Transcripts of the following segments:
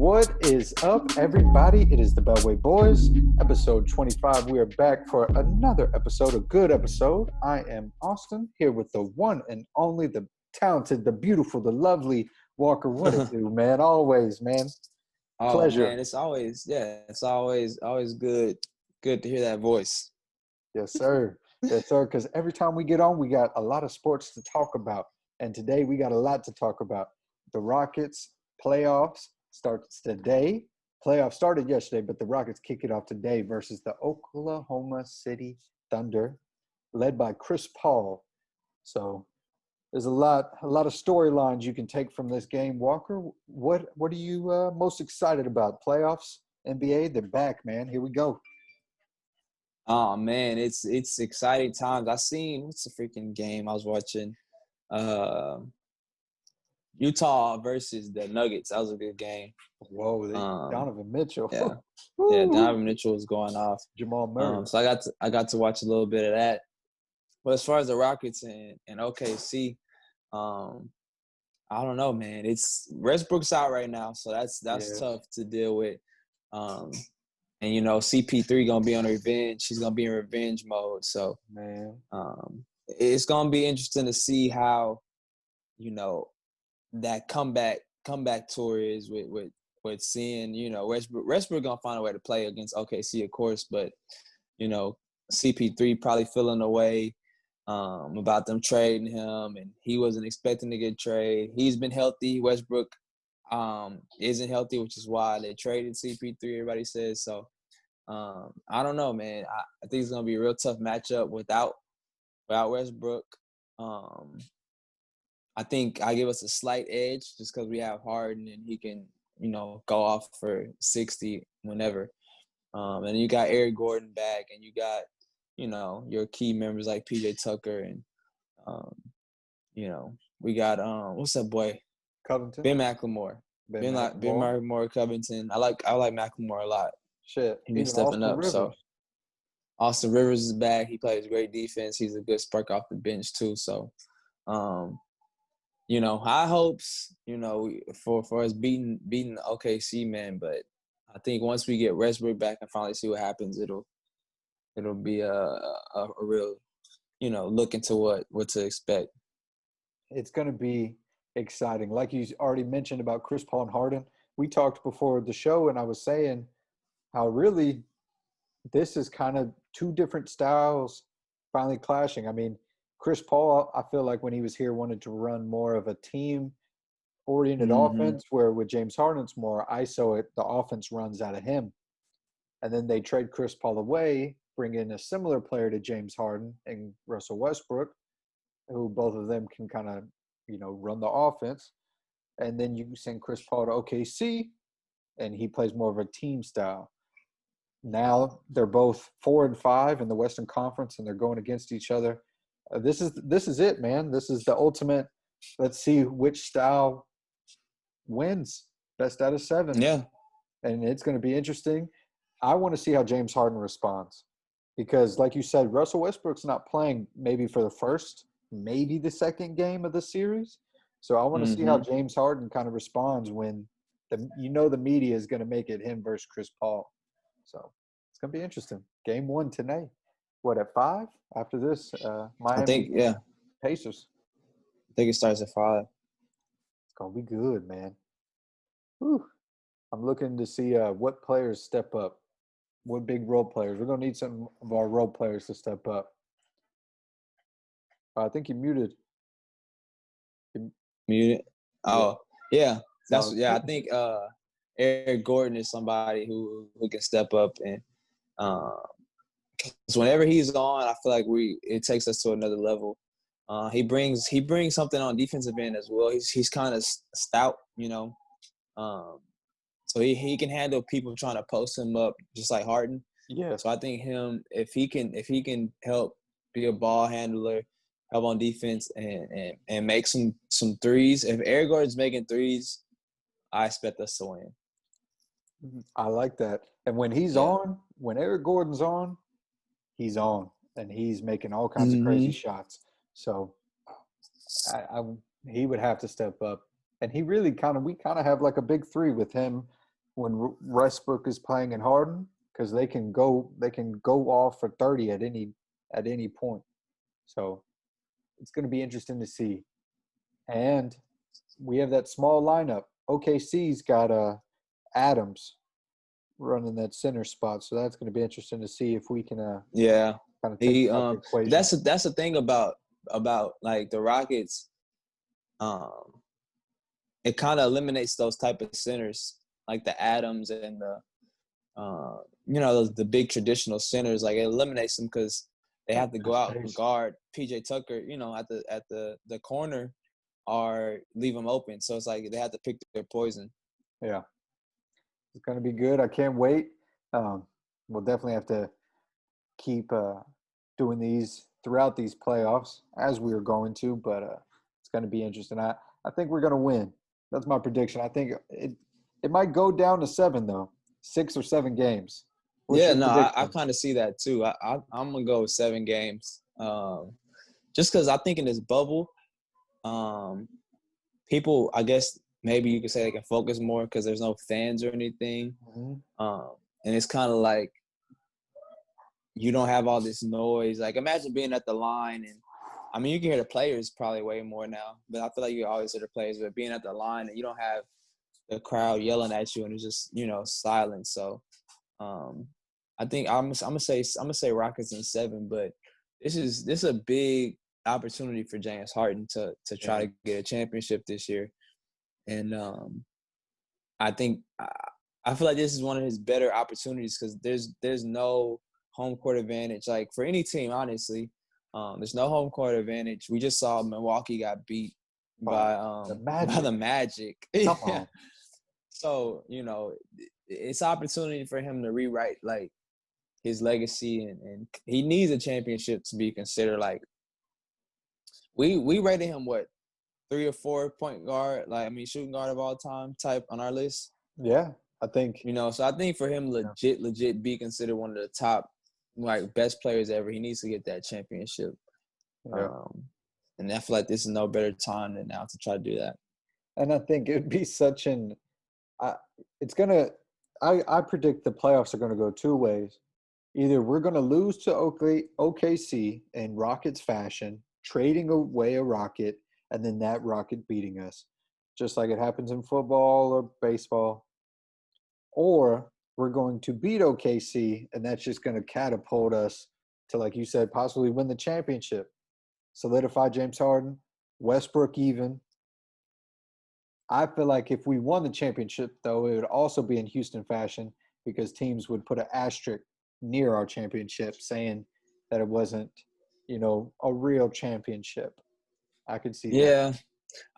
What is up, everybody? It is the Beltway Boys, episode 25. We are back for another episode, a good episode. I am Austin, here with the one and only, the talented, the beautiful, the lovely Walker. What it do, man? Always, man. Pleasure. Man, it's always good to hear that voice. Yes, sir. Yes, sir. Because every time we get on, we got a lot of sports to talk about. And today we got a lot to talk about. The Rockets playoffs starts today. Playoffs started yesterday, but the Rockets kick it off today versus the Oklahoma City Thunder, led by Chris Paul. So there's a lot of storylines you can take from this game. Walker, what are you most excited about? Playoffs, NBA, they're back, man. Here we go. Oh man, it's exciting times. What's the freaking game I was watching? Utah versus the Nuggets. That was a good game. Whoa, Donovan Mitchell. Yeah, yeah, Donovan Mitchell was going off. Jamal Murray. So I got to watch a little bit of that. But as far as the Rockets and OKC, I don't know, man. It's Westbrook's out right now, so that's tough to deal with. And CP3 gonna be on revenge. She's gonna be in revenge mode. So man, it's gonna be interesting to see how, that comeback tour is with seeing, Westbrook gonna find a way to play against OKC, of course, but CP3 probably feeling away about them trading him, and he wasn't expecting to get traded. He's been healthy. Westbrook isn't healthy, which is why they traded CP3. Everybody says so. I don't know, man. I think it's gonna be a real tough matchup without Westbrook. I think I give us a slight edge just because we have Harden and he can, go off for 60 whenever. And you got Eric Gordon back, and you got, your key members like PJ Tucker and, we got what's that boy? Covington. Ben McLemore. Ben McLemore, Covington. I like McLemore a lot. Shit, he's been stepping up. Rivers. So Austin Rivers is back. He plays great defense. He's a good spark off the bench too. So, high hopes, for us beating OKC, man. But I think once we get Westbrook back and finally see what happens, it'll be a real, look into what to expect. It's going to be exciting. Like you already mentioned about Chris Paul and Harden, we talked before the show, and I was saying how really this is kind of two different styles finally clashing. I mean, Chris Paul, I feel like when he was here, wanted to run more of a team-oriented offense, where with James Harden, it's more ISO. The offense runs out of him. And then they trade Chris Paul away, bring in a similar player to James Harden and Russell Westbrook, who both of them can kind of, run the offense. And then you send Chris Paul to OKC, and he plays more of a team style. Now they're both 4 and 5 in the Western Conference, and they're going against each other. This is it, man. This is the ultimate. Let's see which style wins. Best out of 7. Yeah. And it's going to be interesting. I want to see how James Harden responds, because like you said, Russell Westbrook's not playing maybe for the first, maybe the second game of the series. So I want to see how James Harden kind of responds when the media is going to make it him versus Chris Paul. So it's going to be interesting. Game 1 tonight. What, at 5? After this, Miami I think, yeah. Pacers. I think it starts at 5. It's going to be good, man. Whew. I'm looking to see what players step up. What big role players. We're going to need some of our role players to step up. I think you muted. Muted? Oh, yeah. I think Eric Gordon is somebody who can step up, and so whenever he's on, I feel like it takes us to another level. He brings something on defensive end as well. He's kind of stout, so he can handle people trying to post him up just like Harden. Yeah. So I think if he can help be a ball handler, help on defense, and make some threes. If Eric Gordon's making threes, I expect us to win. I like that. And when he's on, when Eric Gordon's on, he's on, and he's making all kinds of crazy shots. So he would have to step up. And he really we kind of have like a big 3 with him, when Westbrook is playing in Harden, because they can go off for 30 at any point. So it's going to be interesting to see. And we have that small lineup. OKC's got Adams running that center spot, so that's going to be interesting to see if we can yeah. kind of take out the equation. That's the thing about like the Rockets. It kind of eliminates those type of centers like the Adams and the the big traditional centers. Like it eliminates them because they have to go out and guard PJ Tucker, at the corner or leave them open. So it's like they have to pick their poison. Yeah. It's going to be good. I can't wait. We'll definitely have to keep doing these throughout these playoffs as we are going to, but it's going to be interesting. I think we're going to win. That's my prediction. I think it might go down to 7, though, 6 or 7 games. I kind of see that too. I'm going to go with 7 games. Just because I think in this bubble, people, I guess maybe you could say they can focus more because there's no fans or anything. Mm-hmm. And it's kind of like you don't have all this noise. Like imagine being at the line and, I mean, you can hear the players probably way more now, but I feel like you always hear the players, but being at the line and you don't have the crowd yelling at you and it's just, silent. So I think I'm gonna say Rockets in 7, but this is a big opportunity for James Harden to try to get a championship this year. And I think I feel like this is one of his better opportunities because there's no home court advantage. Like for any team, honestly, there's no home court advantage. We just saw Milwaukee got beat by the Magic. Come on. So it's opportunity for him to rewrite like his legacy, and he needs a championship to be considered. Like we rated him 3 or 4 point guard, shooting guard of all time type on our list. Yeah, I think. So I think for him legit be considered one of the top best players ever, he needs to get that championship. Yeah. And I feel like this is no better time than now to try to do that. And I think it would be such an I predict the playoffs are going to go 2 ways. Either we're going to lose to OKC in Rockets fashion, trading away a Rocket, and then that Rocket beating us, just like it happens in football or baseball. Or we're going to beat OKC, and that's just going to catapult us to, like you said, possibly win the championship, solidify James Harden, Westbrook even. I feel like if we won the championship, though, it would also be in Houston fashion because teams would put an asterisk near our championship saying that it wasn't, a real championship. I could see that. Yeah.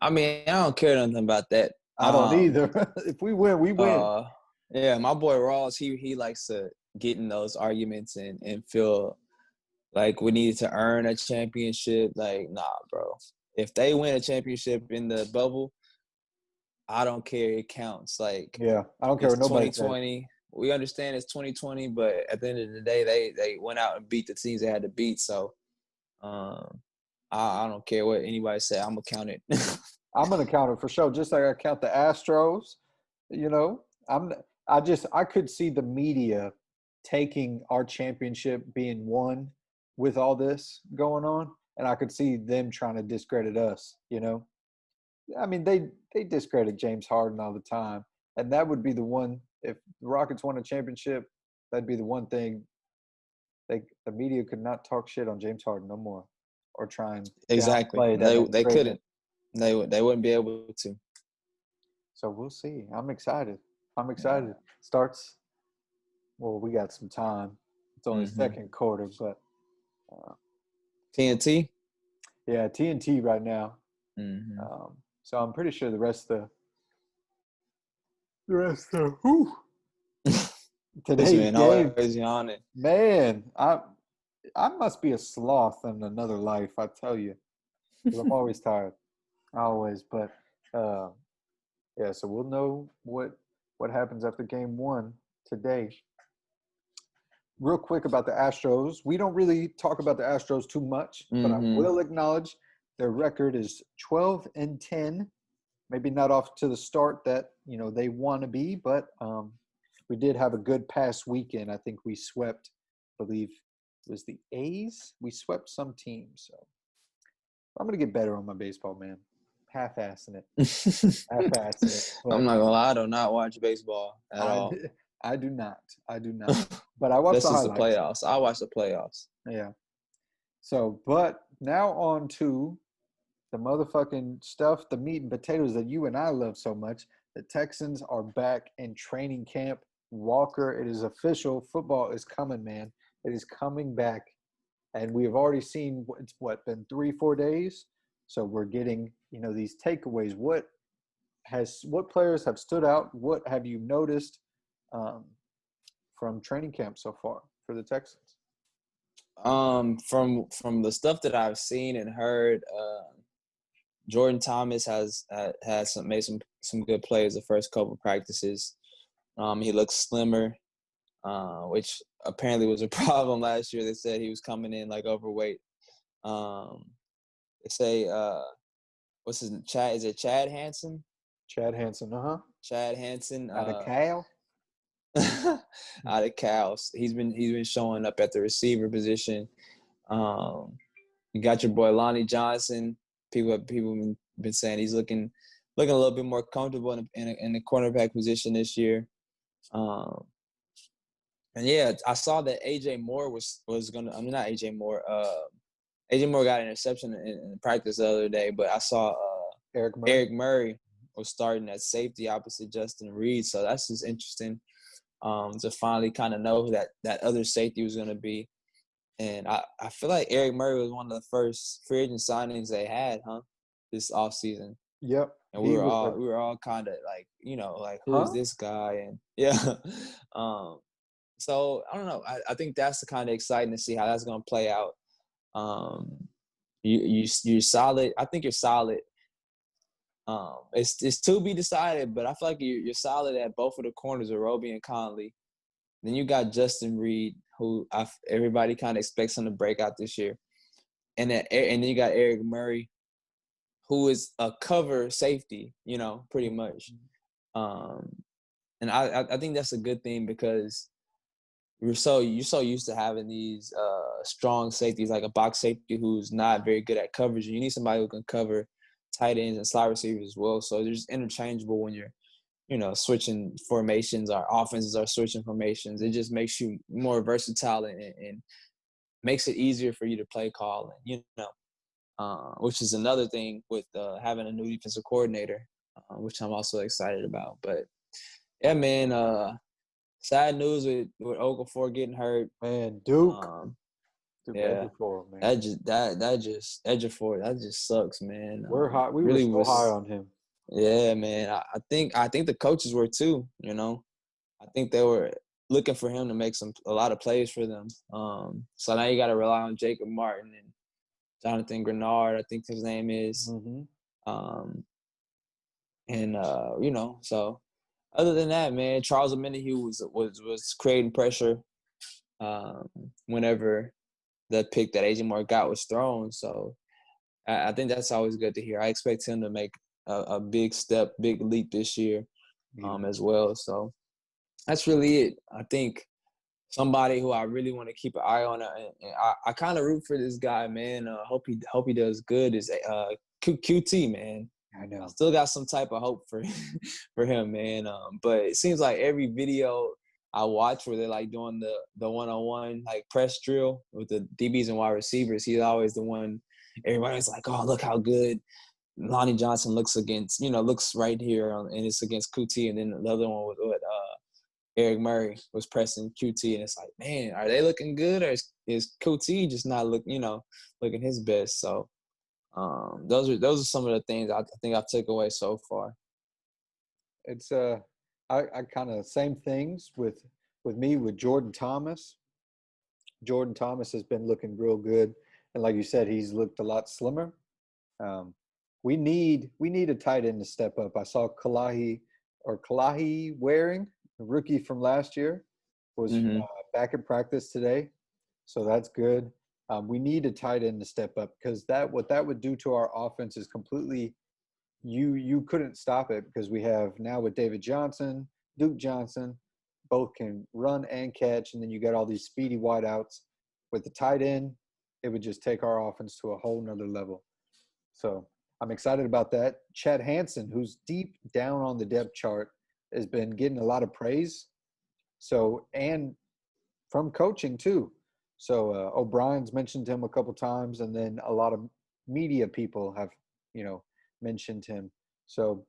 I mean, I don't care nothing about that. I don't either. If we win, we win. Yeah, my boy Ross, he likes to get in those arguments and feel like we needed to earn a championship. Like, nah, bro. If they win a championship in the bubble, I don't care. It counts. Like, yeah, I don't care what nobody says. 2020. We understand it's 2020, but at the end of the day, they went out and beat the teams they had to beat. So, I don't care what anybody say. I'm gonna count it. I'm gonna count it for sure. Just like I count the Astros. I could see the media taking our championship being won with all this going on, and I could see them trying to discredit us. I mean, they discredit James Harden all the time, and that would be the one. If the Rockets won a championship, that'd be the one thing. The media could not talk shit on James Harden no more, or try and exactly. They couldn't. They wouldn't be able to. So we'll see. I'm excited. Yeah. Starts. Well, we got some time. It's only second quarter, but TNT. Yeah, TNT right now. Mm-hmm. So I'm pretty sure the rest of today's game. Always yawning. Man, I must be a sloth in another life. I tell you, 'cause I'm always tired. Always, but yeah. So we'll know what happens after game 1 today. Real quick about the Astros. We don't really talk about the Astros too much, but I will acknowledge their record is 12-10 maybe not off to the start that they want to be, but we did have a good past weekend. I think we swept, I believe it was the A's. We swept some teams. So I'm gonna get better on my baseball, man. Half-assing it. Half-assing it. I'm not gonna lie, I do not watch baseball at all. I do not. But I watch That's the just the highlights. playoffs. I watch the playoffs. Yeah. So, but now on to the motherfucking stuff, the meat and potatoes that you and I love so much. The Texans are back in training camp. Walker, it is official. Football is coming, man. It is coming back. And we have already seen, it's been 3-4 days? So we're getting, these takeaways. What players have stood out? What have you noticed from training camp so far for the Texans? From the stuff that I've seen and heard, Jordan Thomas has made some good plays the first couple practices. He looks slimmer, which apparently was a problem last year. They said he was coming in like overweight. They say what's his Chad? Is it Chad Hansen? Chad Hansen, Chad Hansen. Out of Cal. Out of Cal. He's been showing up at the receiver position. You got your boy Lonnie Johnson. People have been saying he's looking a little bit more comfortable in the cornerback position this year. And yeah, I saw that AJ Moore was gonna. I mean, not AJ Moore. AJ Moore got an interception in practice the other day, but I saw Eric Murray was starting at safety opposite Justin Reed. So that's just interesting to finally kind of know who that other safety was going to be. And I feel like Eric Murray was one of the first free agent signings they had, this offseason. Yep. And we were all kind of like, who is this guy? And yeah. So I don't know. I think that's the kind of exciting to see how that's going to play out. You're solid. I think you're solid. It's to be decided, but I feel like you're solid at both of the corners of Roby and Conley. Then you got Justin Reed, who everybody kind of expects him to break out this year, and then you got Eric Murray, who is a cover safety, pretty much. And I think that's a good thing because you're so used to having these strong safeties, like a box safety who's not very good at coverage. You need somebody who can cover tight ends and slot receivers as well. So they're just interchangeable when you're, switching formations or offenses are switching formations. It just makes you more versatile and makes it easier for you to play call. And, which is another thing with having a new defensive coordinator, which I'm also excited about. But yeah, man, sad news with Okafor getting hurt. Man, Duke. Yeah, Ejiofor, man. Ejiofor, that just sucks, man. We're high. We really were so high on him. Yeah, man. I think the coaches were too. I think they were looking for him to make a lot of plays for them. So now you got to rely on Jacob Martin and Jonathan Grenard, I think his name is. Mm-hmm. So other than that, man, Charles Omenihu was creating pressure whenever that pick that AJ Moore got was thrown. So I think that's always good to hear. I expect him to make a big leap this year as well. So that's really it. I think somebody who I really want to keep an eye on, and I kind of root for this guy, man. Hope he does good. Is QT, man. I know. I still got some type of hope for him, man. But it seems like every video I watch where they're like doing the one-on-one like press drill with the DBs and wide receivers, he's always the one. Everybody's like, "Oh, look how good Lonnie Johnson looks right here, and it's against QT." And then the other one was Eric Murray was pressing QT, and it's like, man, are they looking good, or is QT just not looking his best? So those are some of the things I think I've took away so far. It's I kind of same things with me with Jordan Thomas. Jordan Thomas has been looking real good, and like you said, he's looked a lot slimmer. We need a tight end to step up. I saw Kalahi Waring, the rookie from last year, was back in practice today, so that's good. We need a tight end to step up because what that would do to our offense is completely, you couldn't stop it because we have now with David Johnson, Duke Johnson, both can run and catch, and then you got all these speedy wideouts with the tight end. It would just take our offense to a whole nother level. So I'm excited about that. Chad Hansen, who's deep down on the depth chart, has been getting a lot of praise. So, and from coaching too. So O'Brien's mentioned him a couple times, and then a lot of media people have, mentioned him. So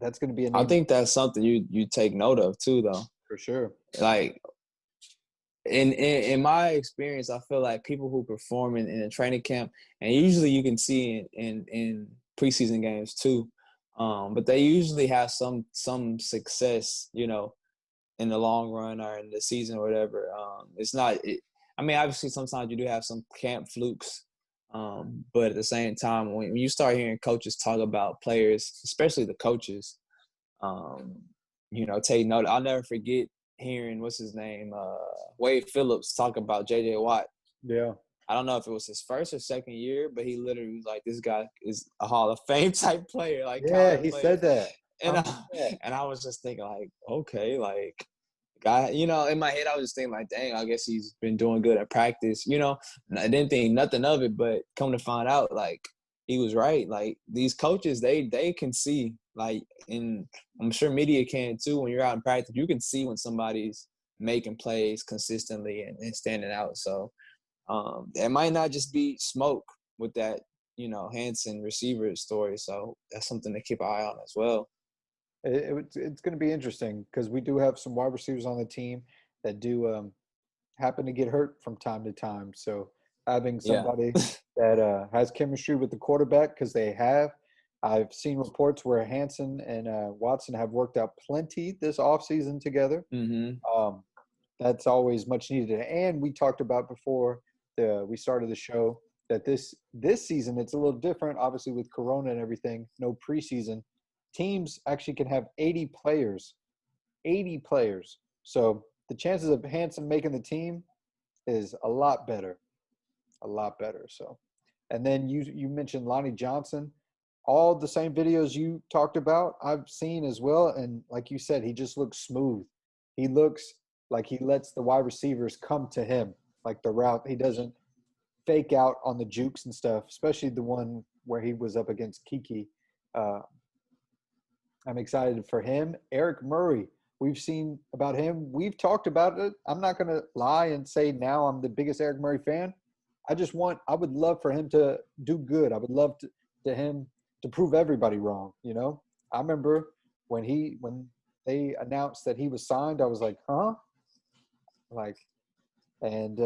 that's going to be a name. I think that's something you take note of too, though. For sure. Like in my experience, I feel like people who perform in a training camp, and usually you can see in preseason games too, but they usually have some success, in the long run or in the season or whatever. It's not. Obviously, sometimes you do have some camp flukes, but at the same time, when you start hearing coaches talk about players, especially the coaches, take note. I'll never forget hearing what's his name, Wade Phillips talk about J.J. Watt. Yeah. I don't know if it was his first or second year, but he literally was like, this guy is a Hall of Fame type player. Like, yeah, he said that. And I was just thinking, like, okay, like, guy, in my head, I was just thinking, like, dang, I guess he's been doing good at practice. I didn't think nothing of it, but come to find out, like, he was right. Like, these coaches, they can see, like, and I'm sure media can too. When you're out in practice, you can see when somebody's making plays consistently and standing out. So it might not just be smoke with that, Hansen receiver story. So that's something to keep an eye on as well. It's going to be interesting because we do have some wide receivers on the team that do happen to get hurt from time to time. So having somebody that has chemistry with the quarterback, because they have. I've seen reports where Hansen and Watson have worked out plenty this offseason together. Mm-hmm. That's always much needed. And we talked about before we started the show that this season it's a little different, obviously with Corona and everything, no preseason. Teams actually can have 80 players. So the chances of Hansen making the team is a lot better. So, and then you mentioned Lonnie Johnson. All the same videos you talked about, I've seen as well. And like you said, he just looks smooth. He looks like he lets the wide receivers come to him, like the route. He doesn't fake out on the jukes and stuff, especially the one where he was up against Kiki. I'm excited for him. Eric Murray, we've seen about him. We've talked about it. I'm not going to lie and say now I'm the biggest Eric Murray fan. I would love for him to do good. I would love to him to prove everybody wrong, I remember when they announced that he was signed, I was like, huh? And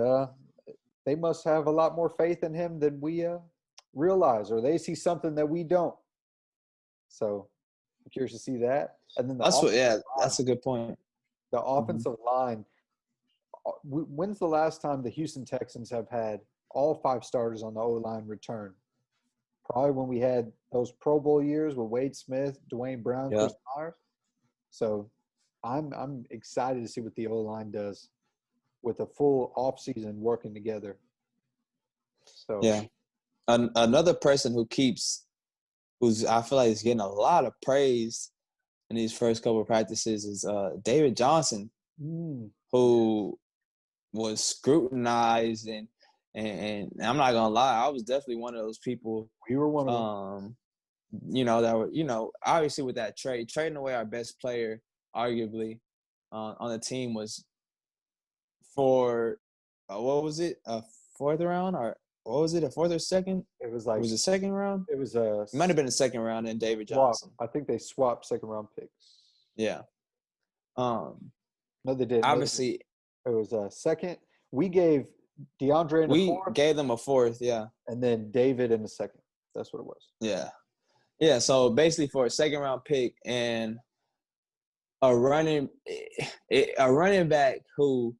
they must have a lot more faith in him than we realize, or they see something that we don't. So I'm curious to see that. And then that's a good point. The offensive line. When's the last time the Houston Texans have had all 5 starters on the O-line return? Probably when we had those Pro Bowl years with Wade Smith, Dwayne Brown, Chris Myers. So I'm excited to see what the O-line does with a full offseason working together. So yeah, another person who's I feel like is getting a lot of praise in these first couple of practices is David Johnson, who was scrutinized and I'm not gonna lie, I was definitely one of those people. We were one of them. That were, obviously with that trading away our best player, arguably, on the team was for what was it, a 4th round, or what was it, a 4th or 2nd? It was a 2nd round. It might have been a 2nd round in David Johnson. I think they swapped 2nd round picks. Yeah. No, they didn't. Obviously, it was a 2nd. We gave DeAndre in the 4th. We gave them a 4th, yeah. And then David in the 2nd. That's what it was. Yeah. Yeah, so basically for a 2nd round pick and a running back who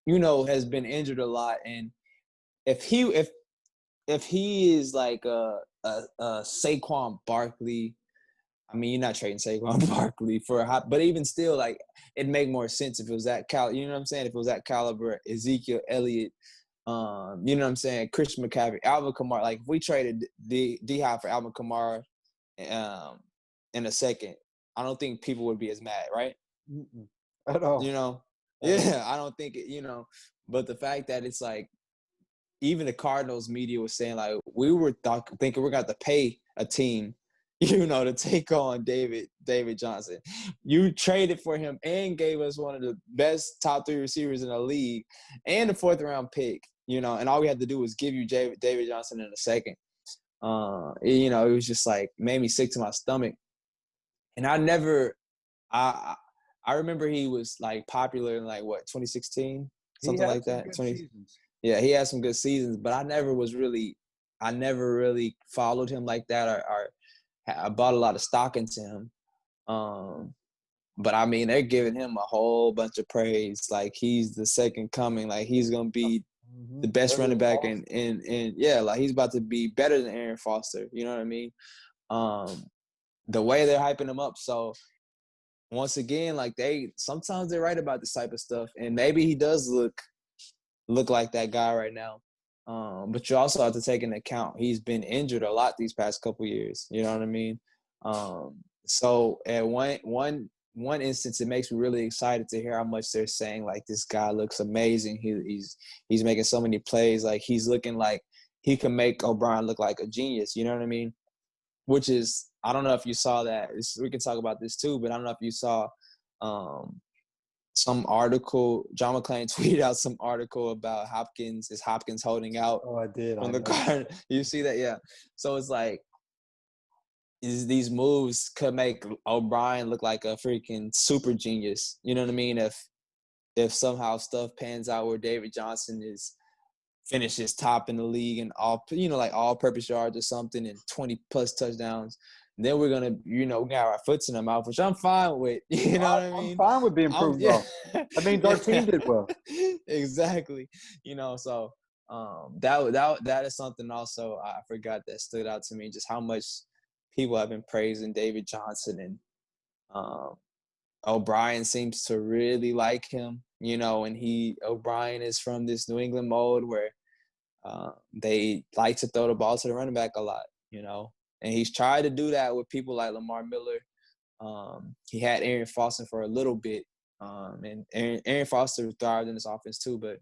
has been injured a lot, and if he is like a Saquon Barkley, you're not trading Saquon Barkley for a hot, but even still, like, it'd make more sense if it was that if it was that caliber, Ezekiel Elliott, You know what I'm saying? Christian McCaffrey, Alvin Kamara. Like if we traded D-Hop for Alvin Kamara in a second, I don't think people would be as mad, right? Mm-mm. At all. You know? At all. Yeah, I don't think it, but the fact that it's like even the Cardinals media was saying like we were thinking we're going to pay a team, to take on David Johnson. You traded for him and gave us one of the best top 3 receivers in the league and a 4th round pick, and all we had to do was give you David Johnson in a second. It was just like made me sick to my stomach. And I remember he was like popular in like 2016, something like that. Yeah, he had some good seasons, but I never really followed him like that or I bought a lot of stock into him. But I mean, they're giving him a whole bunch of praise. Like he's the second coming. Like he's gonna be the best running back, and yeah, like he's about to be better than Aaron Foster. You know what I mean? The way they're hyping him up. So once again, like sometimes they're right about this type of stuff, and maybe he does look like that guy right now. But you also have to take into account he's been injured a lot these past couple years. You know what I mean? So at one instance, it makes me really excited to hear how much they're saying like this guy looks amazing. He's making so many plays. Like he's looking like he can make O'Brien look like a genius. You know what I mean? Which is, I don't know if you saw that. We can talk about this too, but I don't know if you saw some article. John McClain tweeted out some article about Hopkins. Is Hopkins holding out? Oh, I did. On the card. You see that? Yeah. So it's like, these moves could make O'Brien look like a freaking super genius. You know what I mean? If somehow stuff pans out where David Johnson finishes top in the league and all-purpose yards or something and 20+ touchdowns, then we're gonna, we got our foots in the mouth, which I'm fine with. You know what I mean? I'm fine with being proven wrong. That means our team did well. Exactly. So that is something also I forgot that stood out to me, just how much people have been praising David Johnson, and O'Brien seems to really like him, and O'Brien is from this New England mode where they like to throw the ball to the running back a lot, and he's tried to do that with people like Lamar Miller. He had Aaron Foster for a little bit, and Aaron Foster thrived in this offense too, but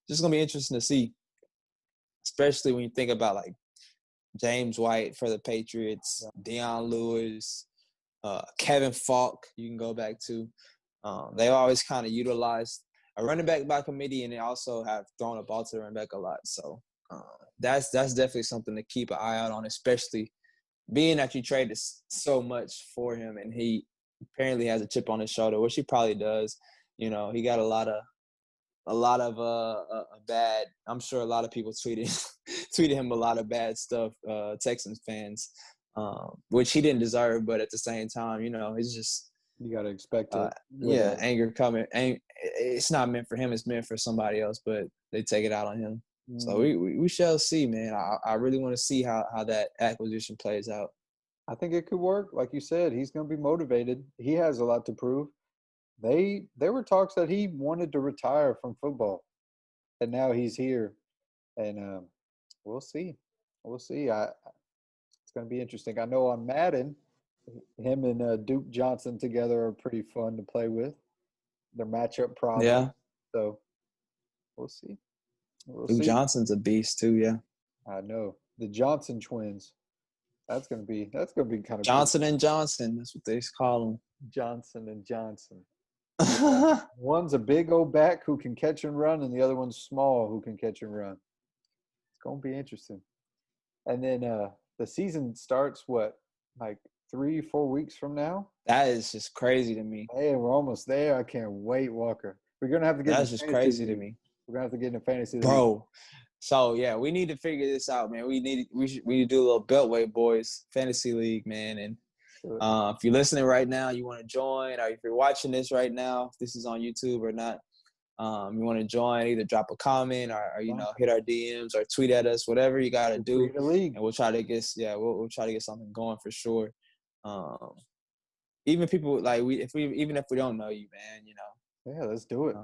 just going to be interesting to see, especially when you think about like James White for the Patriots, Deion Lewis, Kevin Falk, you can go back to. They always kind of utilized a running back by committee, and they also have thrown a ball to the running back a lot. So that's definitely something to keep an eye out on, especially being that you traded so much for him, and he apparently has a chip on his shoulder, which he probably does. He got a lot of bad. I'm sure a lot of people tweeted him a lot of bad stuff, Texans fans, which he didn't deserve. But at the same time, it's just you got to expect it. Anger coming. It's not meant for him. It's meant for somebody else. But they take it out on him. So we shall see, man. I really want to see how that acquisition plays out. I think it could work. Like you said, he's going to be motivated. He has a lot to prove. There were talks that he wanted to retire from football, and now he's here, and we'll see. We'll see. It's going to be interesting. I know on Madden, him and Duke Johnson together are pretty fun to play with. Their matchup problem. Yeah. So we'll see. Duke Johnson's a beast too. Yeah. I know the Johnson twins. That's gonna be kind of Johnson and Johnson. That's what they call them. Johnson and Johnson. One's a big old back who can catch and run, and the other one's small who can catch and run. It's gonna be interesting. And then the season starts like 3-4 weeks from now? That is just crazy to me. Hey, we're almost there. I can't wait, Walker. We're gonna have to get. That's just crazy to me. We're gonna have to get into fantasy, bro. So yeah, we need to figure this out, man. We need to do a little Beltway Boyz fantasy league, man. And if you're listening right now, you want to join, or if you're watching this right now, if this is on YouTube or not, you want to join, either drop a comment or hit our DMs or tweet at us, whatever you gotta do, and we'll try to get we'll try to get something going for sure. Even people like even if we don't know you, man, Yeah, let's do it.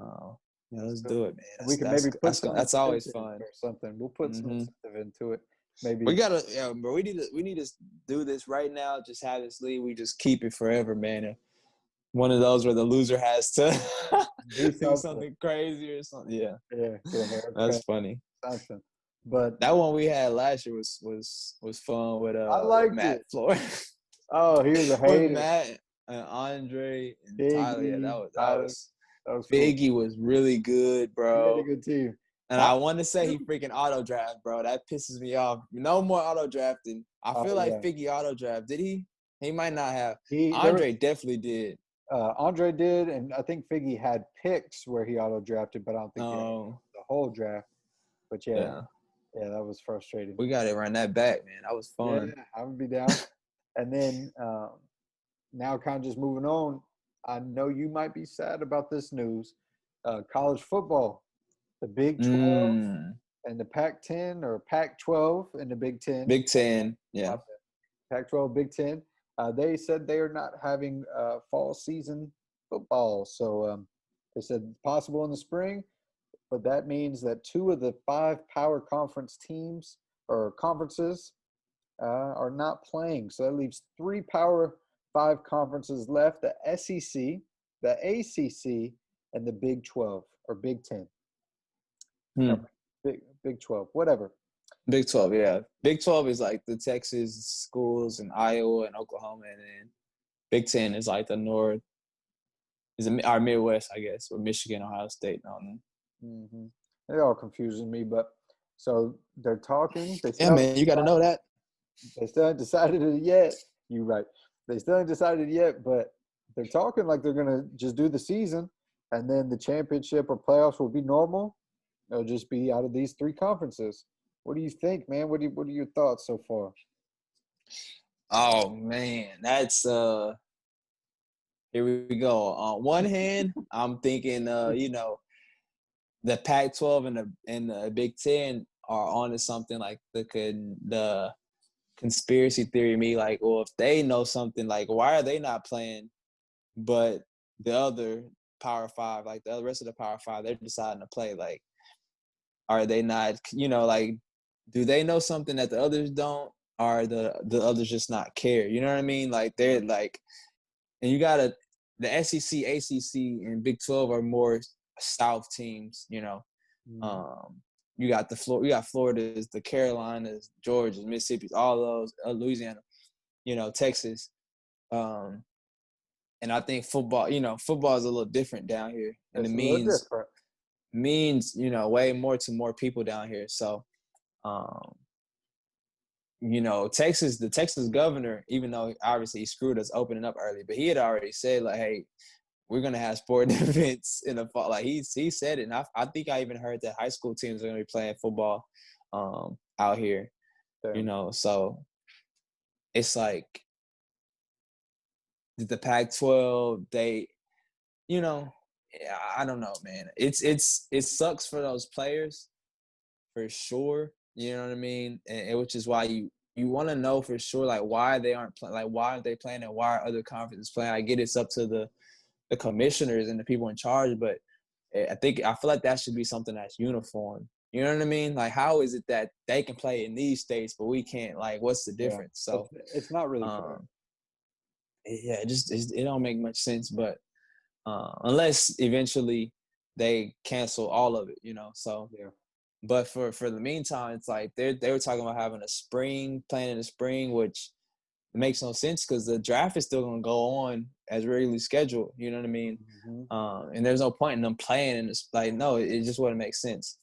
Yeah, let's do it, man. And we can maybe put some that's always incentive fun or something. We'll put some incentive into it. Maybe we gotta, bro. We need to do this right now. Just have this league. We just keep it forever, man. And one of those where the loser has to do something crazy or something. Yeah, yeah, that's funny. Something. But that one we had last year was fun with I liked Matt it. Flores. Oh, he was a hater. With Matt and Andre and Biggie, Tyler. Yeah, that was Biggie cool. Was really good, bro. He had a good team. And I want to say he freaking auto draft, bro. That pisses me off. No more auto drafting. I feel like Figgy auto draft. Did he? He might not have. Andre definitely did. Andre did, and I think Figgy had picks where he auto drafted, but I don't think he had the whole draft. But yeah, that was frustrating. We got to run that back, man. That was fun. Yeah, I would be down. And then now, kind of just moving on. I know you might be sad about this news. College football, the Big 12 and the Pac-10 or Pac-12 and the Big 10. Big 10, yeah. Pac-12, Big 10. They said they are not having fall season football. So they said it's possible in the spring, but that means that 2 of the 5 power conference teams or conferences are not playing. So that leaves 3 power 5 conferences left: the SEC, the ACC, and the Big 12 or Big 10. No, Big 12, whatever. Big 12, yeah. Big 12 is like the Texas schools and Iowa and Oklahoma, and then Big 10 is like the North, is our Midwest, I guess, with Michigan, Ohio State, and all them. It all confuses me, but so they're talking. Man, you got to know that. They still haven't decided it yet. You're right. They still haven't decided it yet, but they're talking like they're going to just do the season, and then the championship or playoffs will be normal. It'll just be out of these 3 conferences. What do you think, man? What are your thoughts so far? Oh man, that's here we go. On one hand, I'm thinking the Pac-12 and the Big 10 are onto something. Like the conspiracy theory me, like, well, if they know something, like, why are they not playing? But the other Power 5, like the rest of the Power 5, they're deciding to play. Like, are they not, like, do they know something that the others don't? Or the others just not care? You know what I mean? Like, they're like, and you got the SEC, ACC, and Big 12 are more South teams, You got Florida's, the Carolinas, Georgia's, Mississippi's, all those, Louisiana, Texas. And I think football is a little different down here. And it means way more to more people down here. So, Texas, the Texas governor, even though obviously he screwed us opening up early, but he had already said, like, hey, we're going to have sporting events in the fall. Like, he said it. And I think I even heard that high school teams are going to be playing football out here, so it's like the Pac-12, they, I don't know, man. It sucks for those players for sure. You know what I mean? And which is why you want to know for sure, like, why they aren't playing, like, why aren't they playing, and why are other conferences playing? I get it's up to the commissioners and the people in charge, but I feel like that should be something that's uniform. You know what I mean? Like, how is it that they can play in these states but we can't? Like, what's the difference? Yeah. So it's not really fair. Yeah, it don't make much sense. But unless eventually they cancel all of it, So yeah. But for the meantime, it's like they were talking about having playing in the spring, which makes no sense because the draft is still going to go on as regularly scheduled. You know what I mean? And there's no point in them playing in this. Like, no, it just wouldn't make sense.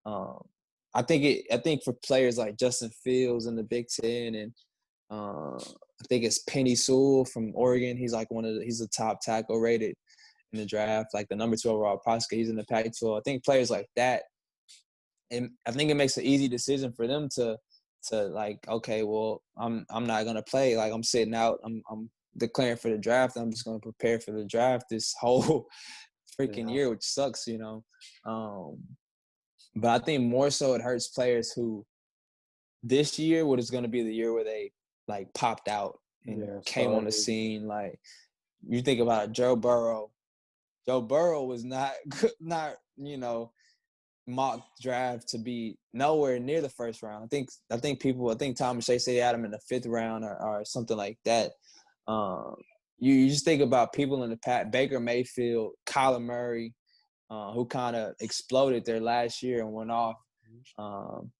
I think for players like Justin Fields in the Big Ten, and I think it's Penny Sewell from Oregon. He's like he's the top tackle rated in the draft, like the number 2 overall prospect. He's in the Pac-12. I think players like that, and I think it makes an easy decision for them to like, okay, well, I'm not gonna play. Like, I'm sitting out. I'm declaring for the draft. I'm just gonna prepare for the draft this whole freaking year, which sucks, But I think more so it hurts players who this year is gonna be the year where they like popped out and came on the scene. Like, you think about Joe Burrow. Joe Burrow was not mock draft to be nowhere near the first round. I think Tom Shea said he had him in the 5th round or something like that. You just think about people in the past, Baker Mayfield, Kyler Murray, who kind of exploded their last year and went off. And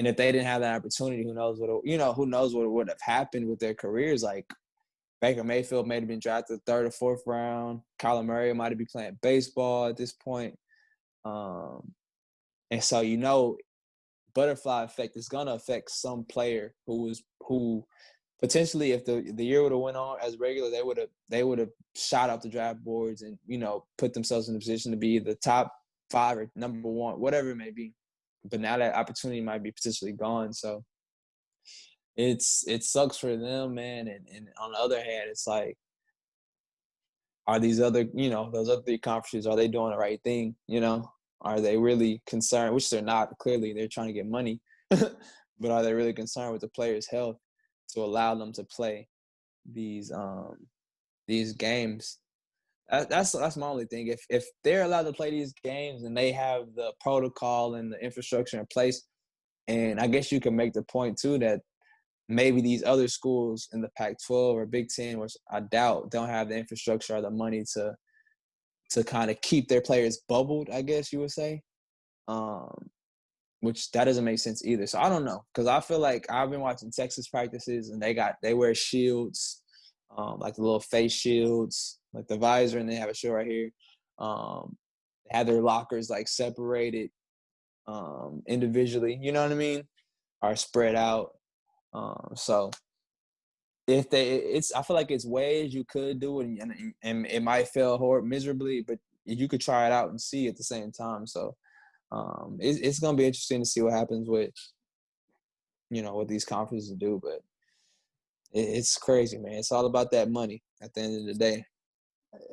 if they didn't have that opportunity, who knows what would have happened with their careers. Like Baker Mayfield may have been drafted 3rd or 4th round. Kyler Murray might have been playing baseball at this point. And so, butterfly effect is gonna affect some player who potentially, if the year would have went on as regular, they would have shot up the draft boards and put themselves in a position to be the top 5 or number 1, whatever it may be. But now that opportunity might be potentially gone. So it sucks for them, man. And on the other hand, it's like, are these other, those other 3 conferences, are they doing the right thing? Are they really concerned? Which they're not. Clearly, they're trying to get money. But are they really concerned with the players' health to allow them to play these games? That's my only thing. If they're allowed to play these games and they have the protocol and the infrastructure in place, and I guess you can make the point too that maybe these other schools in the Pac-12 or Big Ten, which I doubt, don't have the infrastructure or the money to kind of keep their players bubbled, I guess you would say, which that doesn't make sense either. So I don't know, because I feel like I've been watching Texas practices and they wear shields, like the little face shields, like the visor, and they have a shield right here. They have their lockers like separated individually, you know what I mean, are spread out. So I feel like it's ways you could do it, and it might fail miserably, but you could try it out and see at the same time. So it's gonna be interesting to see what happens with what these conferences do, but it's crazy, man. It's all about that money at the end of the day.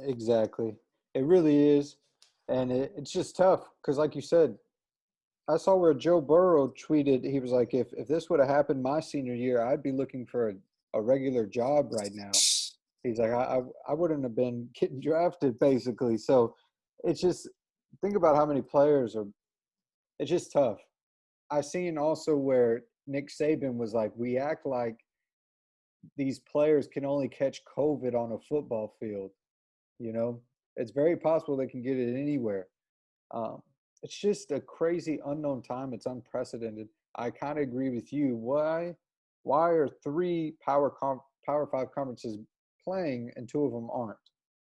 Exactly. It really is. And it's just tough because, like you said, I saw where Joe Burrow tweeted, he was like, if this would have happened my senior year, I'd be looking for a regular job right now. He's like, I wouldn't have been getting drafted, basically. So it's just, think about how many players it's just tough. I seen also where Nick Saban was like, we act like these players can only catch COVID on a football field. It's very possible they can get it anywhere. It's just a crazy unknown time. It's unprecedented. I kind of agree with you. Why are 3 Power 5 conferences playing and 2 of them aren't?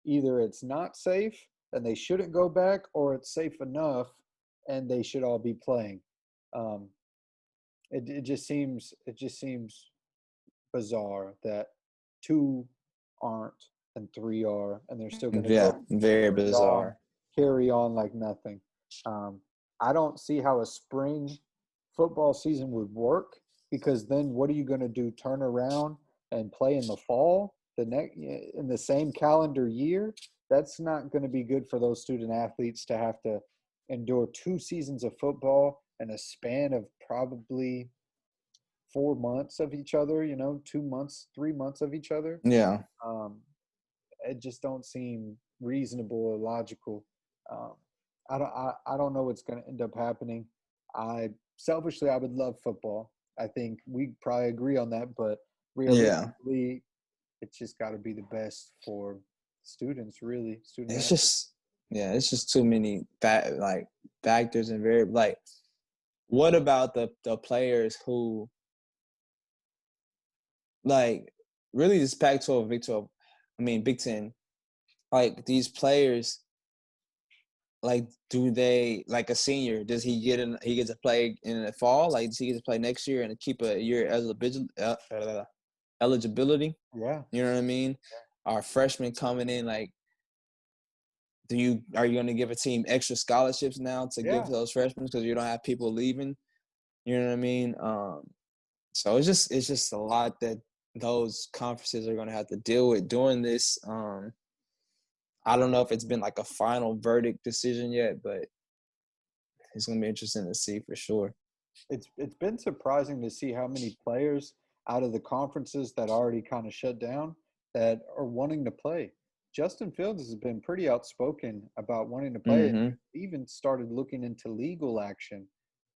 Either it's not safe and they shouldn't go back, or it's safe enough and they should all be playing. It just seems bizarre that 2 aren't and 3 are, and they're still going to Yeah, very bizarre. Carry on like nothing. I don't see how a spring football season would work, because then what are you going to do? Turn around and play in the fall in the same calendar year? That's not going to be good for those student athletes to have to endure 2 seasons of football in a span of probably 4 months of each other. 2 months, 3 months of each other. Yeah. It just don't seem reasonable or logical. I don't know what's going to end up happening. Selfishly, I would love football. I think we probably agree on that, but realistically, it's just got to be the best for students, really. It's just too many factors and very what about the players who really this Pac-12, Big 12, Big 10, these players, do they, a senior, does he get to play in the fall? Does he get to play next year and keep a year eligibility? Yeah. You know what I mean? Yeah. Are freshmen coming in, are you going to give a team extra scholarships now to give to those freshmen because you don't have people leaving? You know what I mean? So it's just a lot that those conferences are going to have to deal with during this. I don't know if it's been a final verdict decision yet, but it's going to be interesting to see for sure. It's been surprising to see how many players out of the conferences that already kind of shut down that are wanting to play. Justin Fields has been pretty outspoken about wanting to play it. Mm-hmm. He even started looking into legal action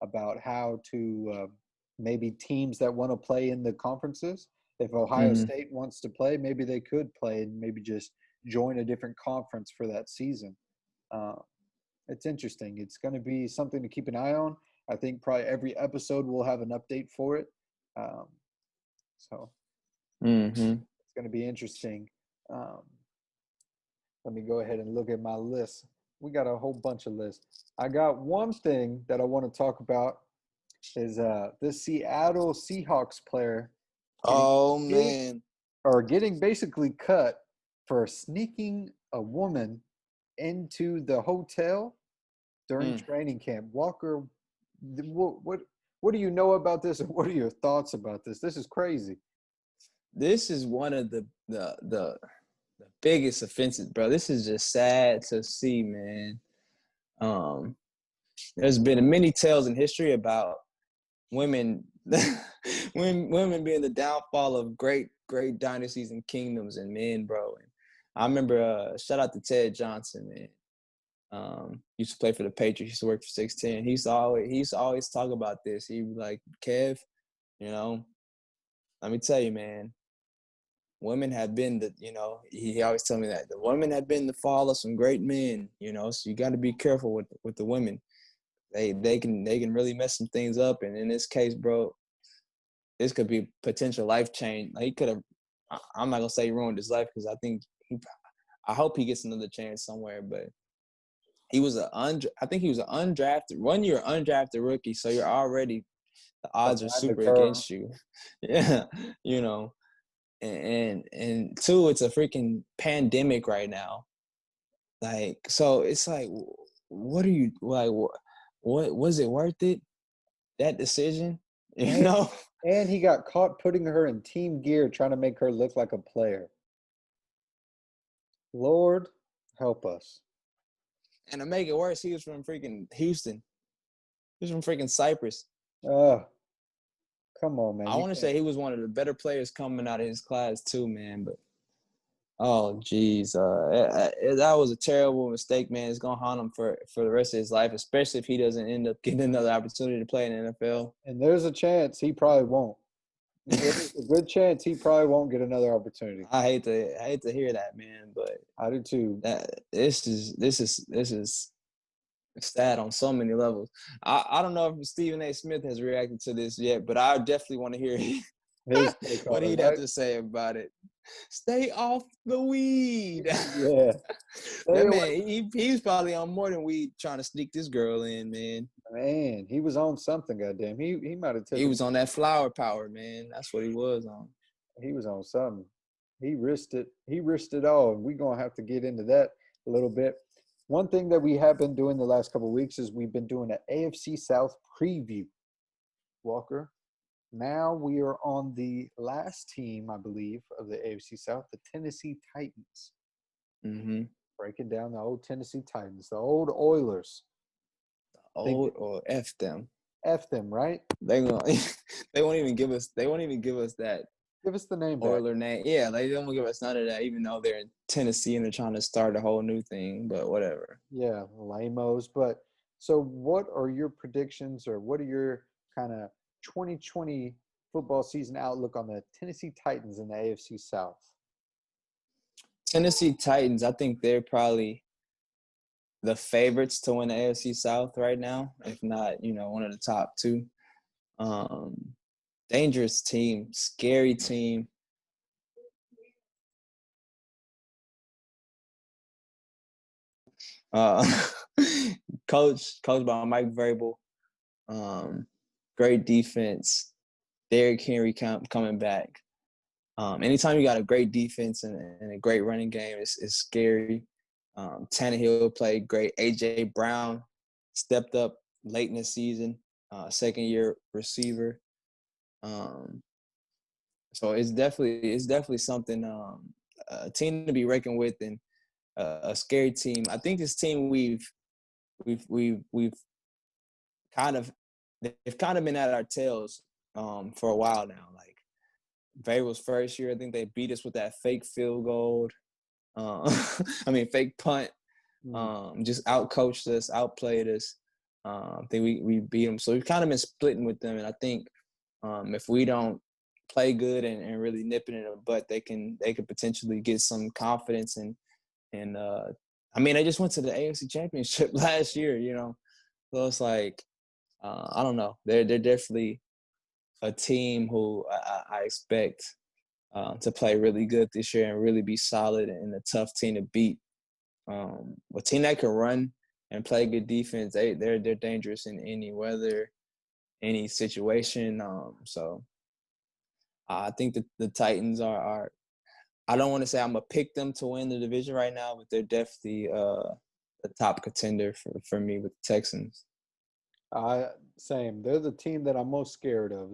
about how to maybe teams that want to play in the conferences. If Ohio Mm-hmm. State wants to play, maybe they could play and maybe just join a different conference for that season. Uh, it's interesting. It's going to be something to keep an eye on. I think probably every episode will have an update for it. Um, so Mm-hmm. it's going to be interesting. Um, Let me go ahead and look at my list. We got a whole bunch of lists. I got one thing that I want to talk about is this Seattle Seahawks player getting Oh getting man. getting basically cut for sneaking a woman into the hotel during Mm. training camp. Walker, what do you know about this, and what are your thoughts about this? This is crazy. This is one of the biggest offenses, bro. This is just sad to see, man. There's been many tales in history about women, women being the downfall of great dynasties and kingdoms and men, bro. And I remember, shout out to Ted Johnson, man. Used to play for the Patriots. Used to work for 610. He used to always talk about this. He was like, Kev, you know, let me tell you, man. Women have been he always tell me that the women have been the fall of some great men, so you got to be careful with the women. They can really mess some things up, and in this case, bro, this could be potential life change. Like, he could have, I'm not gonna say he ruined his life, because I hope he gets another chance somewhere, but I think he was an undrafted 1 year undrafted rookie, so you're already, the odds are Behind the super curve. against you. Yeah, you know. And two, it's a freaking pandemic right now. Like, so it's like, what are you like? What was it worth it? That decision, you And know? and he got caught putting her in team gear trying to make her look like a player. Lord help us. And to make it worse, he was from freaking Houston. He was from freaking Cyprus. Oh, come on, man. I You want to can't. say he was one of the better players coming out of his class too, man. But oh, geez, that was a terrible mistake, man. It's gonna haunt him for the rest of his life, especially if he doesn't end up getting another opportunity to play in the NFL. And there's a chance he probably won't. There's a good chance he probably won't get another opportunity. I hate to hear that, man, but I do too. this is sad on so many levels. I don't know if Stephen A. Smith has reacted to this yet, but I definitely want to hear His take what on it, he'd have right? to say about it. Stay off the weed. Yeah. Stay That away. man, he's probably on more than weed trying to sneak this girl in, man. Man, he was on something, goddamn. He might have took He it. was on that flower power, man. That's what he was on. He was on something. He risked it. He risked it all, and we're gonna have to get into that a little bit. One thing that we have been doing the last couple of weeks is we've been doing an AFC South preview. Walker. Now we are on the last team, I believe, of the AFC South, the Tennessee Titans. Mm-hmm. Breaking down the old Tennessee Titans, the old Oilers. Think Old or F them. F them, right? They gonna they won't even give us that Give us the name back. Oiler name. Yeah, they don't give us none of that, even though they're in Tennessee and they're trying to start a whole new thing, but whatever. Yeah, lamos. But so what are your predictions, or what are your kind of 2020 football season outlook on the Tennessee Titans in the AFC South? Tennessee Titans, I think they're probably the favorites to win the AFC South right now, if not, one of the top two. Dangerous team, scary team. Uh, coached by Mike Vrabel. Great defense. Derrick Henry coming back. Anytime you got a great defense and a great running game, it's scary. Tannehill played great. A.J. Brown stepped up late in the season, second-year receiver. So it's definitely something, a team to be reckoned with, and a scary team. I think this team we've kind of they've kind of been at our tails for a while now. Like Vrabel's first year, I think they beat us with that fake field goal. fake punt. Just outcoached us, outplayed us. I think we beat them. So we've kind of been splitting with them. And I think if we don't play good and really nip it in the butt, they could potentially get some confidence. And they just went to the AFC Championship last year, So it's like, I don't know. They're definitely a team who I expect to play really good this year and really be solid and a tough team to beat. A team that can run and play good defense, they're dangerous in any weather, any situation. So I think that the Titans are. I don't want to say I'm gonna pick them to win the division right now, but they're definitely the top contender for me with the Texans. Same. They're the team that I'm most scared of.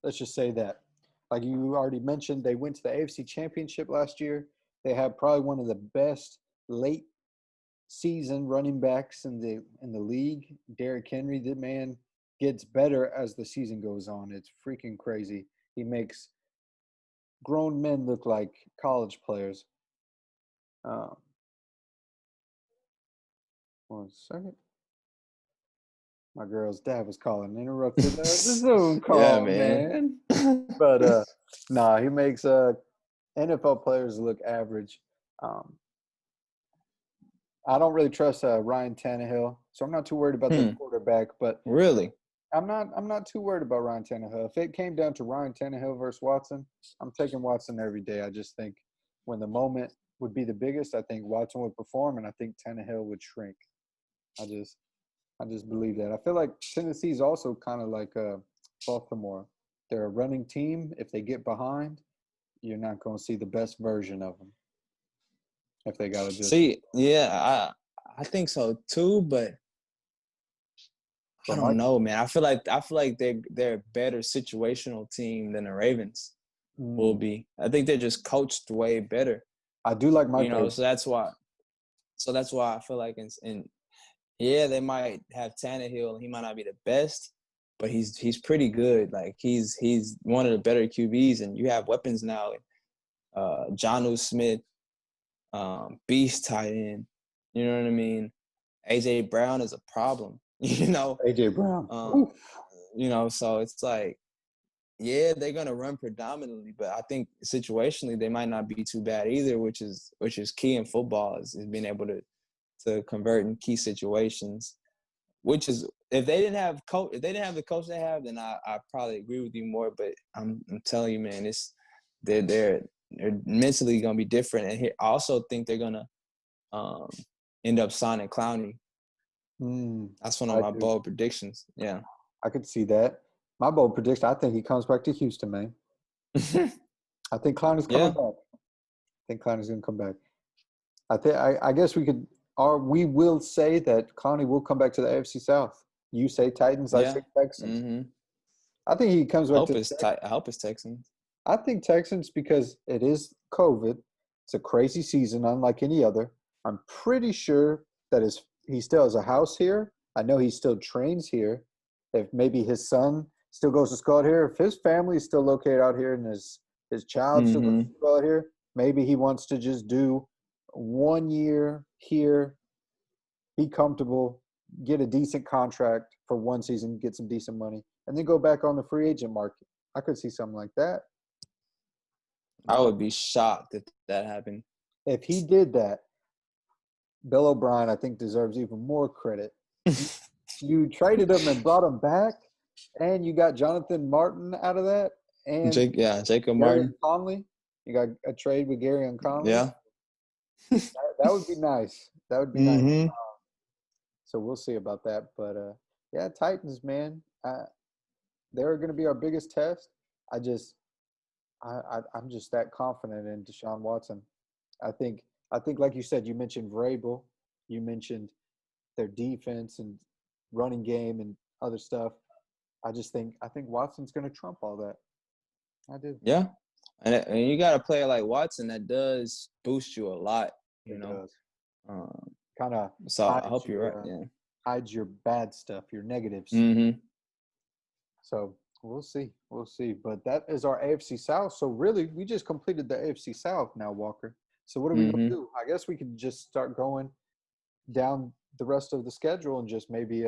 Let's just say that. Like you already mentioned, they went to the AFC Championship last year. They have probably one of the best late season running backs in the league. Derrick Henry, the man gets better as the season goes on. It's freaking crazy. He makes grown men look like college players. 1 second. My girl's dad was calling. Interrupted the Zoom call, Yeah, man. But he makes NFL players look average. I don't really trust Ryan Tannehill, so I'm not too worried about the quarterback. But really, I'm not too worried about Ryan Tannehill. If it came down to Ryan Tannehill versus Watson, I'm taking Watson every day. I just think when the moment would be the biggest, I think Watson would perform, and I think Tannehill would shrink. I just believe that. I feel like Tennessee's also kind of like Baltimore. They're a running team. If they get behind, you're not going to see the best version of them. If they got to just I think so too, but I don't know, man. I feel like they're a better situational team than the Ravens will be. I think they're just coached way better. I do like Mike. So that's why. So that's why I feel like they might have Tannehill. He might not be the best, but he's pretty good. Like he's one of the better QBs, and you have weapons now. Jonnu Smith, beast tight end. You know what I mean? AJ Brown is a problem. AJ Brown. So it's like, yeah, they're gonna run predominantly, but I think situationally they might not be too bad either, which is key in football is being able to convert in key situations. Which is if they didn't have the coach they have, then I probably agree with you more. But I'm telling you, man, they're mentally gonna be different, and I also think they're gonna end up signing Clowney. That's one of my bold predictions. Yeah, I could see that. My bold prediction: I think he comes back to Houston, man. I think Clowney's coming back. I think Clowney's gonna come back. I guess we could. We will say that Clowney will come back to the AFC South. You say Titans, I say Texans. Mm-hmm. I think he comes back I hope it's Texans. I think Texans because it is COVID. It's a crazy season, unlike any other. I'm pretty sure that he still has a house here. I know he still trains here. If maybe his son still goes to school out here, if his family is still located out here and his child still goes to school out here, maybe he wants to just do 1 year here, be comfortable, get a decent contract for one season, get some decent money, and then go back on the free agent market. I could see something like that. I would be shocked if that happened. If he did that, Bill O'Brien, I think, deserves even more credit. You traded him and brought him back, and you got Jonathan Martin out of that, and Jacob Martin. Conley. You got a trade with Gary and Conley. Yeah. that would be nice. That would be nice. So we'll see about that. But, Titans, man, they're going to be our biggest test. I'm just that confident in Deshaun Watson. I think, like you said, you mentioned Vrabel. You mentioned their defense and running game and other stuff. I think Watson's going to trump all that. I do. Yeah. And you got a player like Watson that does boost you a lot, Does. Kind of. So I hope you're right. Yeah. Hides your bad stuff, your negatives. So we'll see. But that is our AFC South. So really, we just completed the AFC South now, Walker. So what are we going to do? I guess we could just start going down the rest of the schedule and just maybe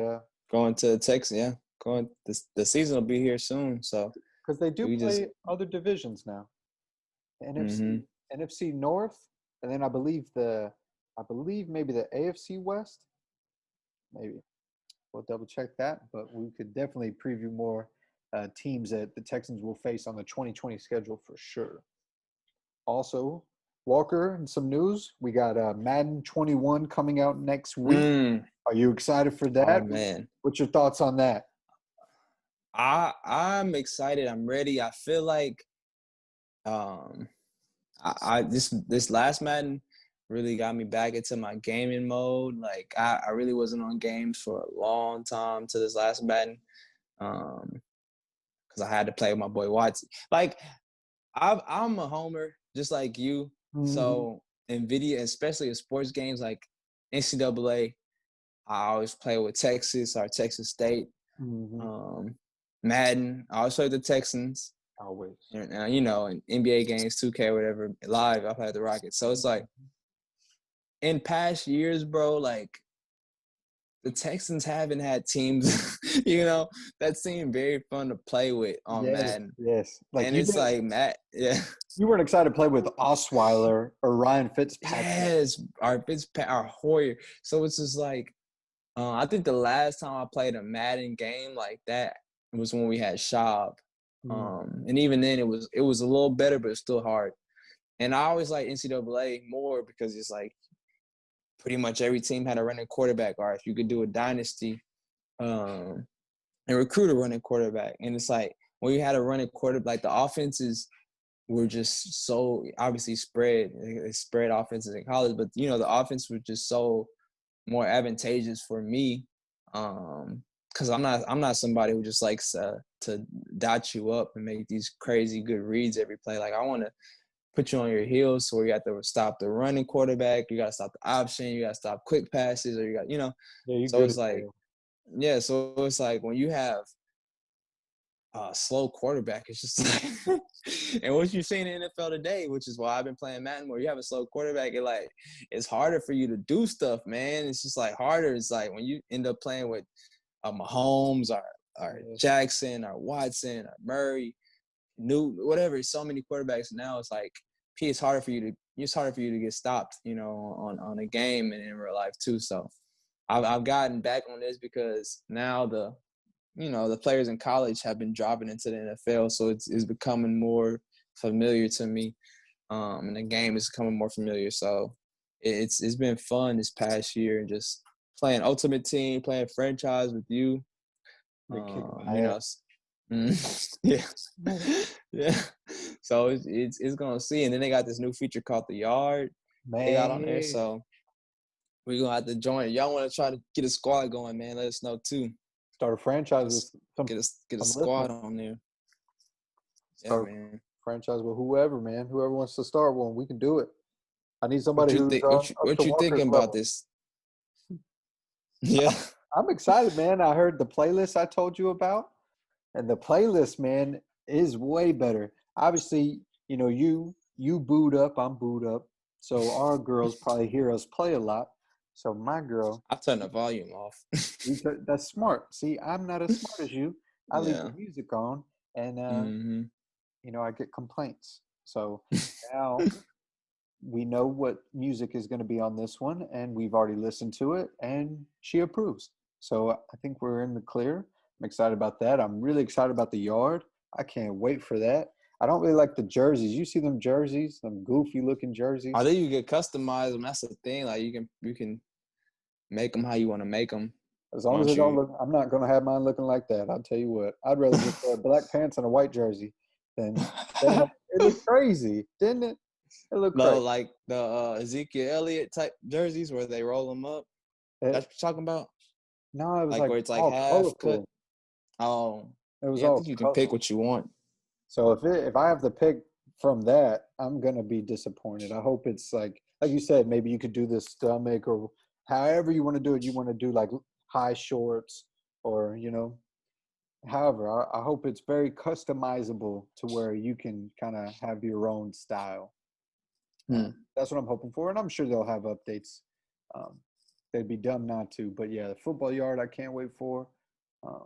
going to Texas. Yeah, going. The season will be here soon. So because they do we play just other divisions now. mm-hmm. NFC North, and then I believe maybe the AFC West. Maybe we'll double check that, but we could definitely preview more teams that the Texans will face on the 2020 schedule for sure. Also, Walker, and some news. We got Madden 21 coming out next week. Are you excited for that? Oh man, what's your thoughts on that? I'm excited. I'm ready. I feel like I this last Madden really got me back into my gaming mode. Like I really wasn't on games for a long time to this last Madden. Because I had to play with my boy Watson. Like I'm a homer just like you. So in video, especially in sports games like NCAA, I always play with Texas or Texas State. Madden, I always play with the Texans. Always. And, you know, in NBA games, 2K or whatever, live, I play with the Rockets. So it's like, in past years, bro, like, the Texans haven't had teams, you know, that seem very fun to play with on Madden. Yes. Like and it's like, Matt, yeah. You weren't excited to play with Osweiler or Ryan Fitzpatrick. Yes, our Hoyer. So it's just like, I think the last time I played a Madden game like that was when we had Schaub. And even then it was a little better, but it's still hard. And I always like NCAA more because it's like pretty much every team had a running quarterback, or if you could do a dynasty and recruit a running quarterback. And it's like when you had a running quarterback, like the offenses were just so obviously spread offenses in college, but you know, the offense was just so more advantageous for me. Because I'm not somebody who just likes to dot you up and make these crazy good reads every play. Like I want to put you on your heels, so you got to stop the running quarterback, you got to stop the option, you got to stop quick passes, or you got, you know. Yeah, so it's like, so it's like when you have a slow quarterback, it's just like, and what you see in the NFL today, which is why I've been playing Madden more. You have a slow quarterback, it's harder for you to do stuff, man. It's just like harder. It's like when you end up playing with Mahomes or Jackson or Watson or Murray, whatever. So many quarterbacks now. It's like it's harder for you to get stopped, you know, on a game and in real life too. So I've gotten back on this because now the players in college have been dropping into the NFL, so it's becoming more familiar to me, and the game is becoming more familiar. So it's been fun this past year, just playing Ultimate Team, playing franchise with you. Yeah, yeah. So it's gonna see, and then they got this new feature called the Yard. They got on there, so we're gonna have to join. Y'all want to try to get a squad going, man? Let us know too. Start a franchise. Get a squad on there. Start a franchise with whoever, man. Whoever wants to start one, we can do it. I need somebody what you thinking about this? Yeah. I'm excited, man. I heard the playlist I told you about, and the playlist, man, is way better. Obviously, you know, you boot up, I'm boot up, so our girls probably hear us play a lot. So my girl, I turn the volume off. That's smart. See, I'm not as smart as you. I leave the music on, and you know, I get complaints. So now we know what music is going to be on this one, and we've already listened to it, and she approves. So I think we're in the clear. I'm excited about that. I'm really excited about the Yard. I can't wait for that. I don't really like the jerseys. You see them jerseys, them goofy looking jerseys. I think you can customize them. That's the thing. Like you can make them how you want to make them. As long as it don't look, I'm not going to have mine looking like that. I'll tell you what. I'd rather just wear black pants and a white jersey than it looked crazy, didn't it? It looked crazy. Like the Ezekiel Elliott type jerseys where they roll them up. That's what you're talking about? No, it was like where it's like half colorful. cut. Oh, it was I think you can pick what you want. So if I have to pick from that, I'm gonna be disappointed. I hope it's like you said, maybe you could do the stomach or however you want to do it. You want to do like high shorts or, you know, however, I hope it's very customizable to where you can kind of have your own style. That's what I'm hoping for, and I'm sure they'll have updates. They'd be dumb not to. But yeah, the football yard I can't wait for. Um,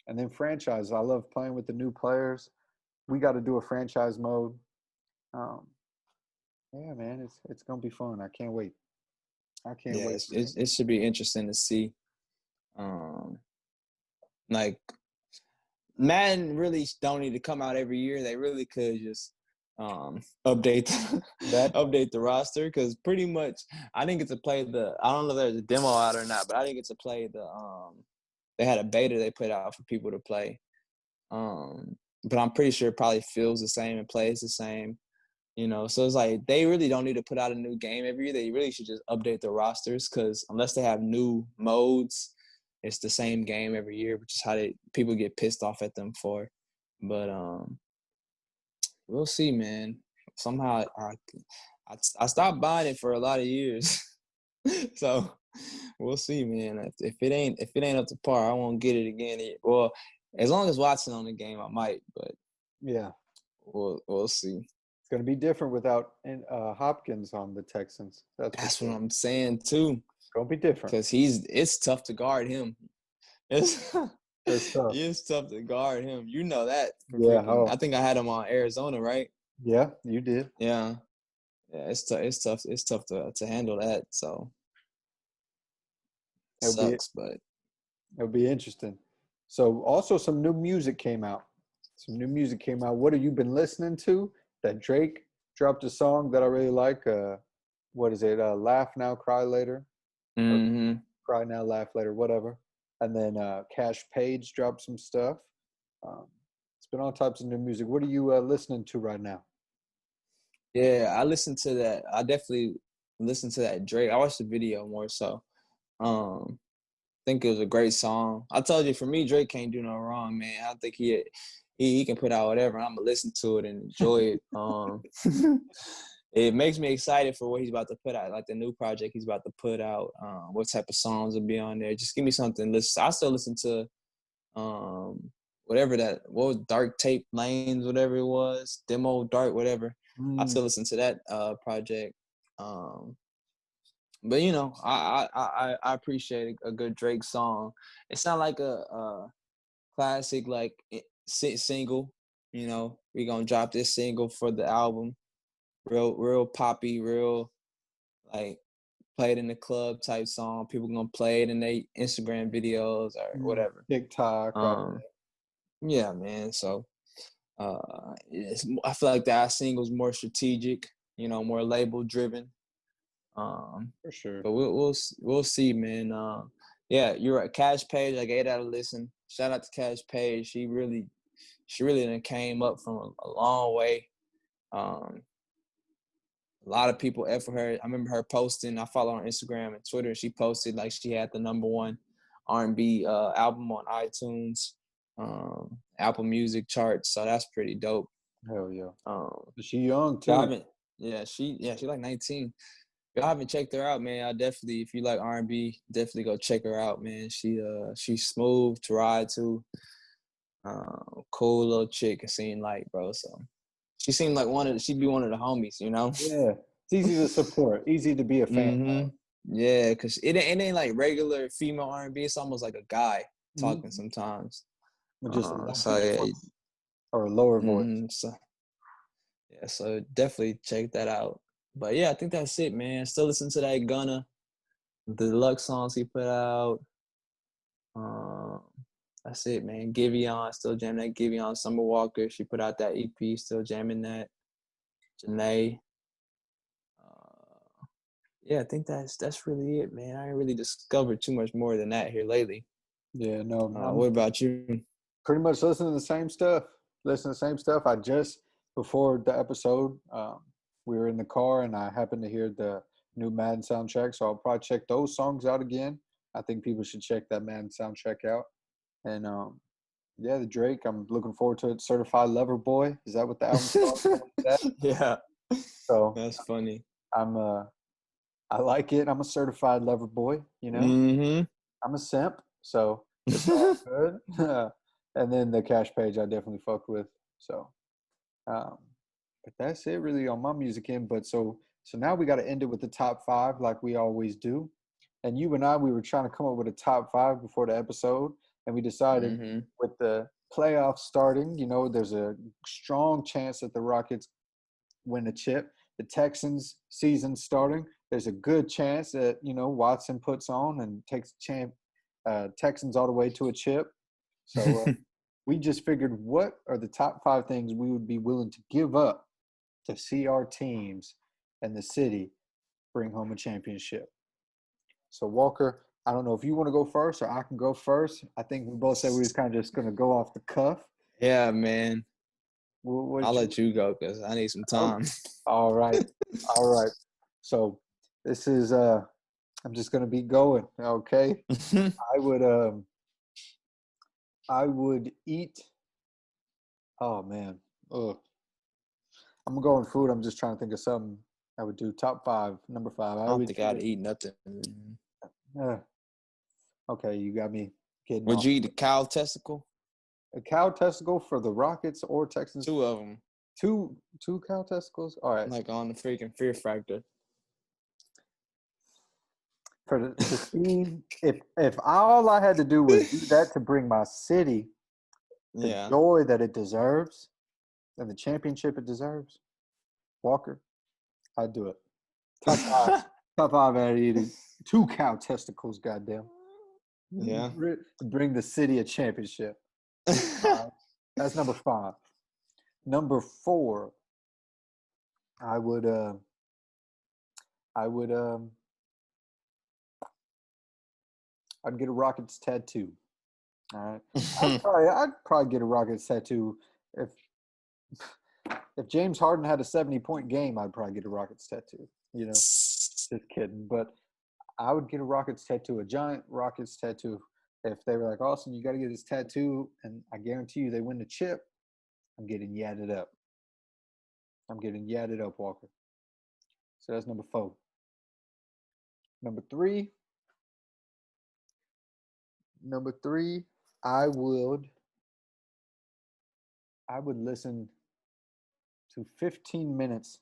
and then franchise. I love playing with the new players. We got to do a franchise mode. Um, yeah, man, it's gonna be fun. I can't wait. I can't Yeah, wait. it should be interesting to see. Like Madden really don't need to come out every year. They really could just update That update the roster, because pretty much I didn't get to play I don't know if there's a demo out or not, but I didn't get to play they had a beta they put out for people to play. But I'm pretty sure it probably feels the same and plays the same. So it's like they really don't need to put out a new game every year. They really should just update the rosters, because unless they have new modes, it's the same game every year, which is how people get pissed off at them for. But we'll see, man. Somehow I stopped buying it for a lot of years, so we'll see, man. If it ain't up to par, I won't get it again. Well, as long as Watson on the game, I might. But yeah, we'll see. it's gonna be different without Hopkins on the Texans. That's what I'm saying too. It's gonna be different Because it's tough to guard him. It's tough. it's tough to guard him. You know that. Yeah. I think I had him on Arizona, right? Yeah, you did. Yeah. Yeah, it's tough. It's tough to handle that. So sucks, but It'll be interesting. So also some new music came out. What have you been listening to? That Drake dropped a song that I really like. What is it? Laugh Now, Cry Later. mm-hmm. Cry Now, Laugh Later, whatever. And then Cash Page dropped some stuff. It's been all types of new music. What are you listening to right now? Yeah, I listened to that. I definitely listened to that Drake. I watched the video more so. I think it was a great song. I told you, for me, Drake can't do no wrong, man. I think he can put out whatever. I'm gonna listen to it and enjoy it. It makes me excited for what he's about to put out, like the new project he's about to put out. What type of songs will be on there? Just give me something. I still listen to what was Dark Tape Lanes, whatever it was, Demo Dark, whatever. I still listen to that project. But I appreciate a good Drake song. It's not like a classic like single. We gonna drop this single for the album. Real poppy, real like played in the club type song. People gonna play it in their Instagram videos or whatever. TikTok. Yeah, man. So I feel like that single's more strategic, more label driven. For sure. But we'll see, man. Yeah, you're right. Cash Page, I gave that a listen. Shout out to Cash Page. She really done came up from a long way. A lot of people F for her. I remember her posting. I follow her on Instagram and Twitter. She posted like she had the #1 R&B album on iTunes, Apple Music charts. So that's pretty dope. Hell yeah. She young too. She like 19. If y'all haven't checked her out, man, I definitely, if you like R&B, definitely go check her out, man. She's smooth to ride to. Cool little chick, it seemed like, bro. So she seemed like she'd be one of the homies, Yeah, it's easy to support, easy to be a fan of. Yeah, because it ain't like regular female R&B. It's almost like a guy talking sometimes. Just or a lower voice. So definitely check that out. But yeah, I think that's it, man. Still listen to that Gunna, the deluxe songs he put out. That's it, man. Giveon, still jamming that Giveon. Summer Walker, she put out that EP, still jamming that. Janae. Yeah, I think that's really it, man. I ain't really discovered too much more than that here lately. Yeah, no. What about you? Pretty much listening to the same stuff. I just, before the episode, we were in the car and I happened to hear the new Madden soundtrack, so I'll probably check those songs out again. I think people should check that Madden soundtrack out. And yeah, the Drake, I'm looking forward to it. Certified Lover Boy. Is that what the album's called? Yeah. So that's funny. I like it. I'm a certified lover boy, Mm-hmm. I'm a simp, so it's all good. And then the Cash Page I definitely fuck with. So But that's it really on my music end. But so now we got to end it with the top 5 like we always do. And you and I, we were trying to come up with a top 5 before the episode, and we decided Mm-hmm. with the playoffs starting, there's a strong chance that the Rockets win the chip. The Texans season starting, there's a good chance that Watson puts on and takes Texans all the way to a chip. So we just figured, what are the top 5 things we would be willing to give up to see our teams and the city bring home a championship? So Walker, I don't know if you want to go first or I can go first. I think we both said we was kind of just going to go off the cuff. Yeah, man. I'll you? let you go because I need some time. All right. So this is I'm just gonna be going. Okay. I would eat. Oh man. Ugh. I'm going food. I'm just trying to think of something I would do. Top 5, number 5. I don't think I'd eat nothing. Okay, you got me getting. Would you eat a cow testicle? A cow testicle for the Rockets or Texans? 2 of them. Two cow testicles? All right. Like on the freaking Fear Factor. For the team, if all I had to do was do that to bring my city the joy that it deserves and the championship it deserves, Walker, I'd do it. Top 5 out of eating 2 cow testicles, goddamn. Yeah. Bring the city a championship. That's number 5. Number 4, I'd get a Rockets tattoo. All right. I'd probably get a Rockets tattoo if James Harden had a 70-point game. I'd probably get a Rockets tattoo. Just kidding. But I would get a Rockets tattoo, a giant Rockets tattoo. If they were like, Austin, you got to get this tattoo, and I guarantee you they win the chip, I'm getting yadded up. Walker. So that's number 4. Number 3, I would listen to 15 minutes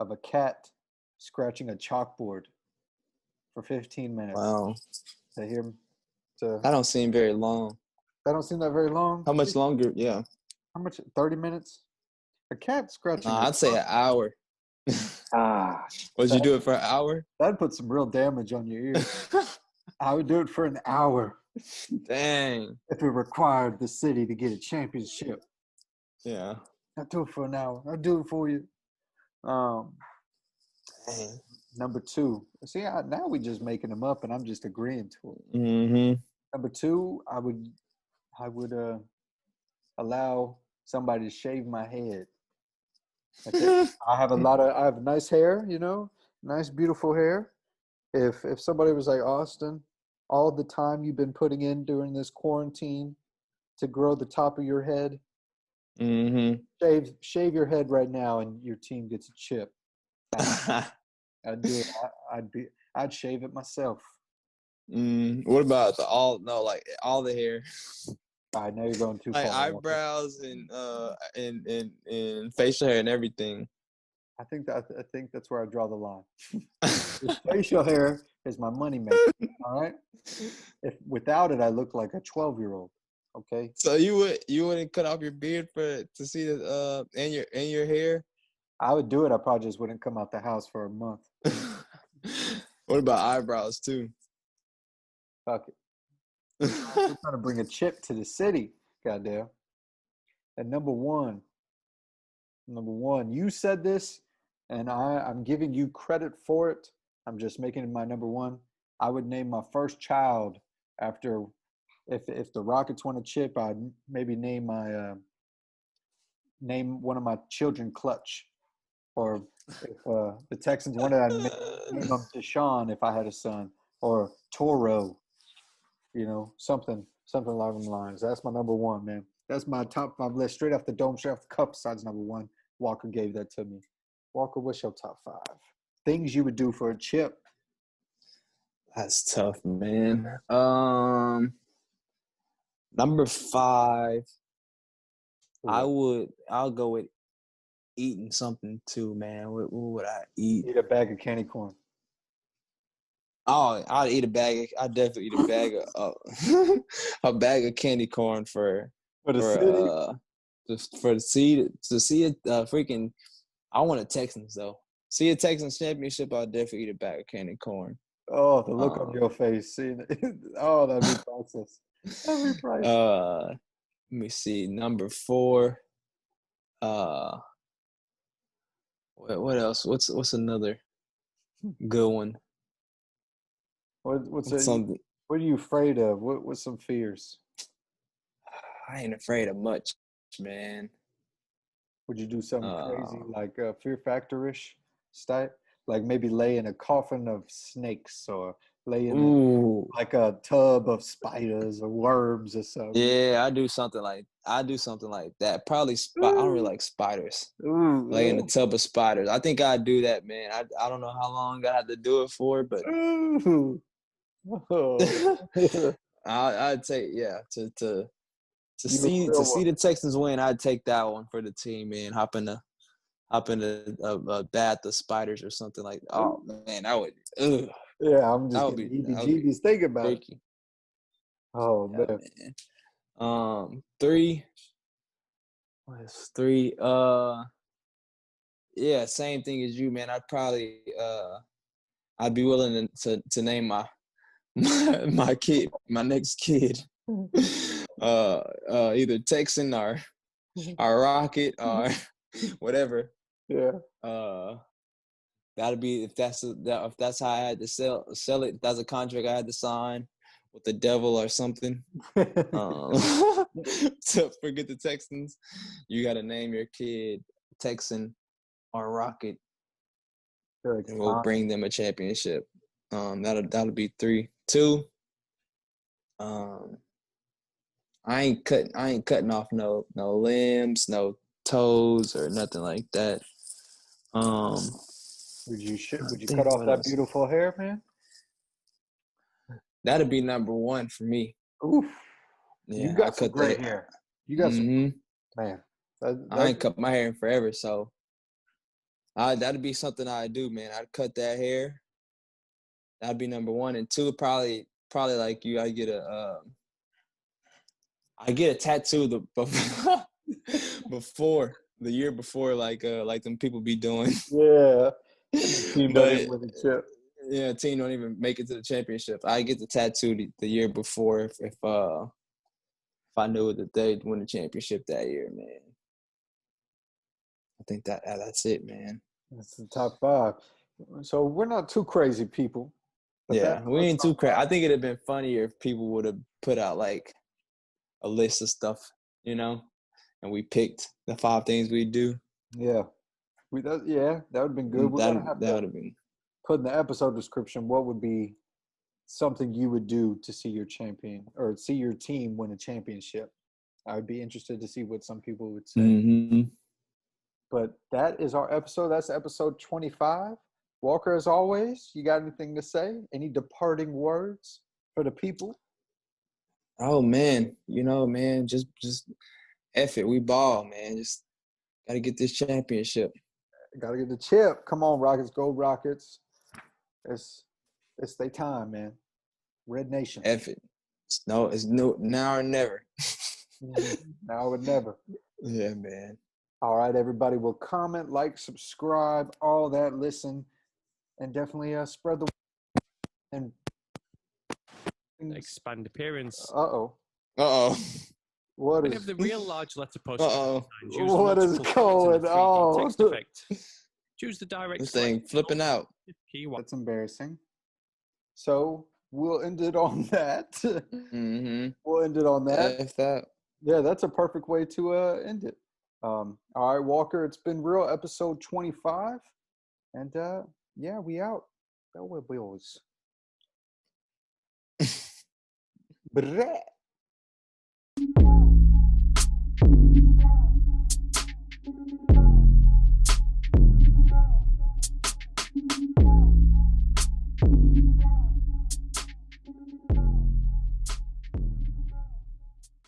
of a cat scratching a chalkboard for 15 minutes. Wow. To hear him. That don't seem very long. That don't seem that very long? How much longer? Yeah. How much? 30 minutes? A cat scratching I'd say an hour. Would you do it for an hour? That'd put some real damage on your ears. I would do it for an hour. Dang. If it required the city to get a championship. Yeah. I'd do it for an hour. I'd do it for you. Dang. Number 2. See, now we just making them up, and I'm just agreeing to it. Mm-hmm. Number 2, I would allow somebody to shave my head. I have nice hair, nice beautiful hair. If somebody was like, Austin, all the time you've been putting in during this quarantine to grow the top of your head, shave your head right now, and your team gets a chip. I'd do it. I'd shave it myself. What about all the hair? I know you're going too far. Like eyebrows and facial hair and everything. I think that's where I draw the line. Facial hair is my moneymaker. All right. If without it, I look like a 12-year-old. Okay. So you wouldn't cut off your beard to see the and your hair? I would do it. I probably just wouldn't come out the house for a month. What about eyebrows too? Fuck it. We're trying to bring a chip to the city. Goddamn. And number one, you said this, and I'm giving you credit for it. I'm just making it my number 1. I would name my first child after, if the Rockets won a chip, I'd maybe name one of my children Clutch. Or if the Texans wanted, I'd name him Deshaun if I had a son. Or Toro. Something along those lines. That's my number 1, man. That's my top 5 list. Straight off the dome, straight off the cup, besides number 1. Walker gave that to me. Walker, what's your top 5? Things you would do for a chip. That's tough, man. Number 5, I'll go with eating something too, man. What would I eat? Eat a bag of candy corn. Oh, I'd eat a bag. I'd definitely eat a bag of a bag of candy corn for the city. just for to see it freaking. I want a Texans though. See a Texans championship. I'll definitely eat a bag of candy corn. Oh, the look on your face, seeing it. Oh, that'd be priceless. That'd be priceless. Let me see. Number 4. What else? What's another good one? What's something? What are you afraid of? What's some fears? I ain't afraid of much, man. Would you do something crazy like Fear Factor-ish type? Like maybe lay in a coffin of snakes or lay in like a tub of spiders or worms or something. Yeah, I do something like that. Probably I don't really like spiders. Lay in a tub of spiders. I think I'd do that, man. I don't know how long I have to do it for, but I'd take to see the Texans win. I'd take that one for the team, man. Hop in a bath of spiders or something like that. Oh man, I would. Yeah, I'm just getting heebie-jeebies thinking about it. Oh yeah, man. 3. What is 3? Yeah, same thing as you, man. I'd probably I'd be willing to name my kid, my next kid, either Texan or Rocket or whatever. Yeah. That'd be if that's how I had to sell it. If that's a contract I had to sign with the devil or something. To forget the Texans, you got to name your kid Texan or Rocket, and we'll bring them a championship. That'll be 3. 2. I ain't cutting off no limbs, no toes, or nothing like that. Would you cut off that beautiful hair, man? That'd be number 1 for me. Oof. Yeah, you got some great hair. You got some, man. I ain't cut my hair in forever, so that'd be something I'd do, man. I'd cut that hair. That'd be number 1, and 2 probably like you. I get a tattoo before the year before, like them people be doing. Yeah. Team doesn't win the chip. Yeah, team don't even make it to the championship. I get the tattoo the year before if I knew that they'd win the championship that year, man. I think that's it, man. That's the top 5. So we're not too crazy people. Yeah, we ain't too crazy. I think it'd have been funnier if people would have put out like a list of stuff, and we picked the 5 things we do. Yeah, that would have been good. We're gonna have to put in the episode description what would be something you would do to see your champion or see your team win a championship. I would be interested to see what some people would say. Mm-hmm. But that is our episode. That's episode 25. Walker, as always, you got anything to say? Any departing words for the people? Oh man, man, just F it. We ball, man. Just gotta get this championship. Gotta get the chip. Come on, Rockets. Go Rockets. It's their time, man. Red Nation. F it. It's no now or never. Now or never. Yeah, man. All right, everybody. Will comment, like, subscribe, all that. Listen, and definitely spread the and expand appearance. Uh-oh. What is the real large letter post? What is going on? Text effect. Choose the direct. This thing flipping out. That's embarrassing. So we'll end it on that. Mm-hmm. We'll end it on that. That. Yeah, that's a perfect way to end it. All right, Walker, it's been real, episode 25. And yeah, we out. Beltway Boyz. Brett.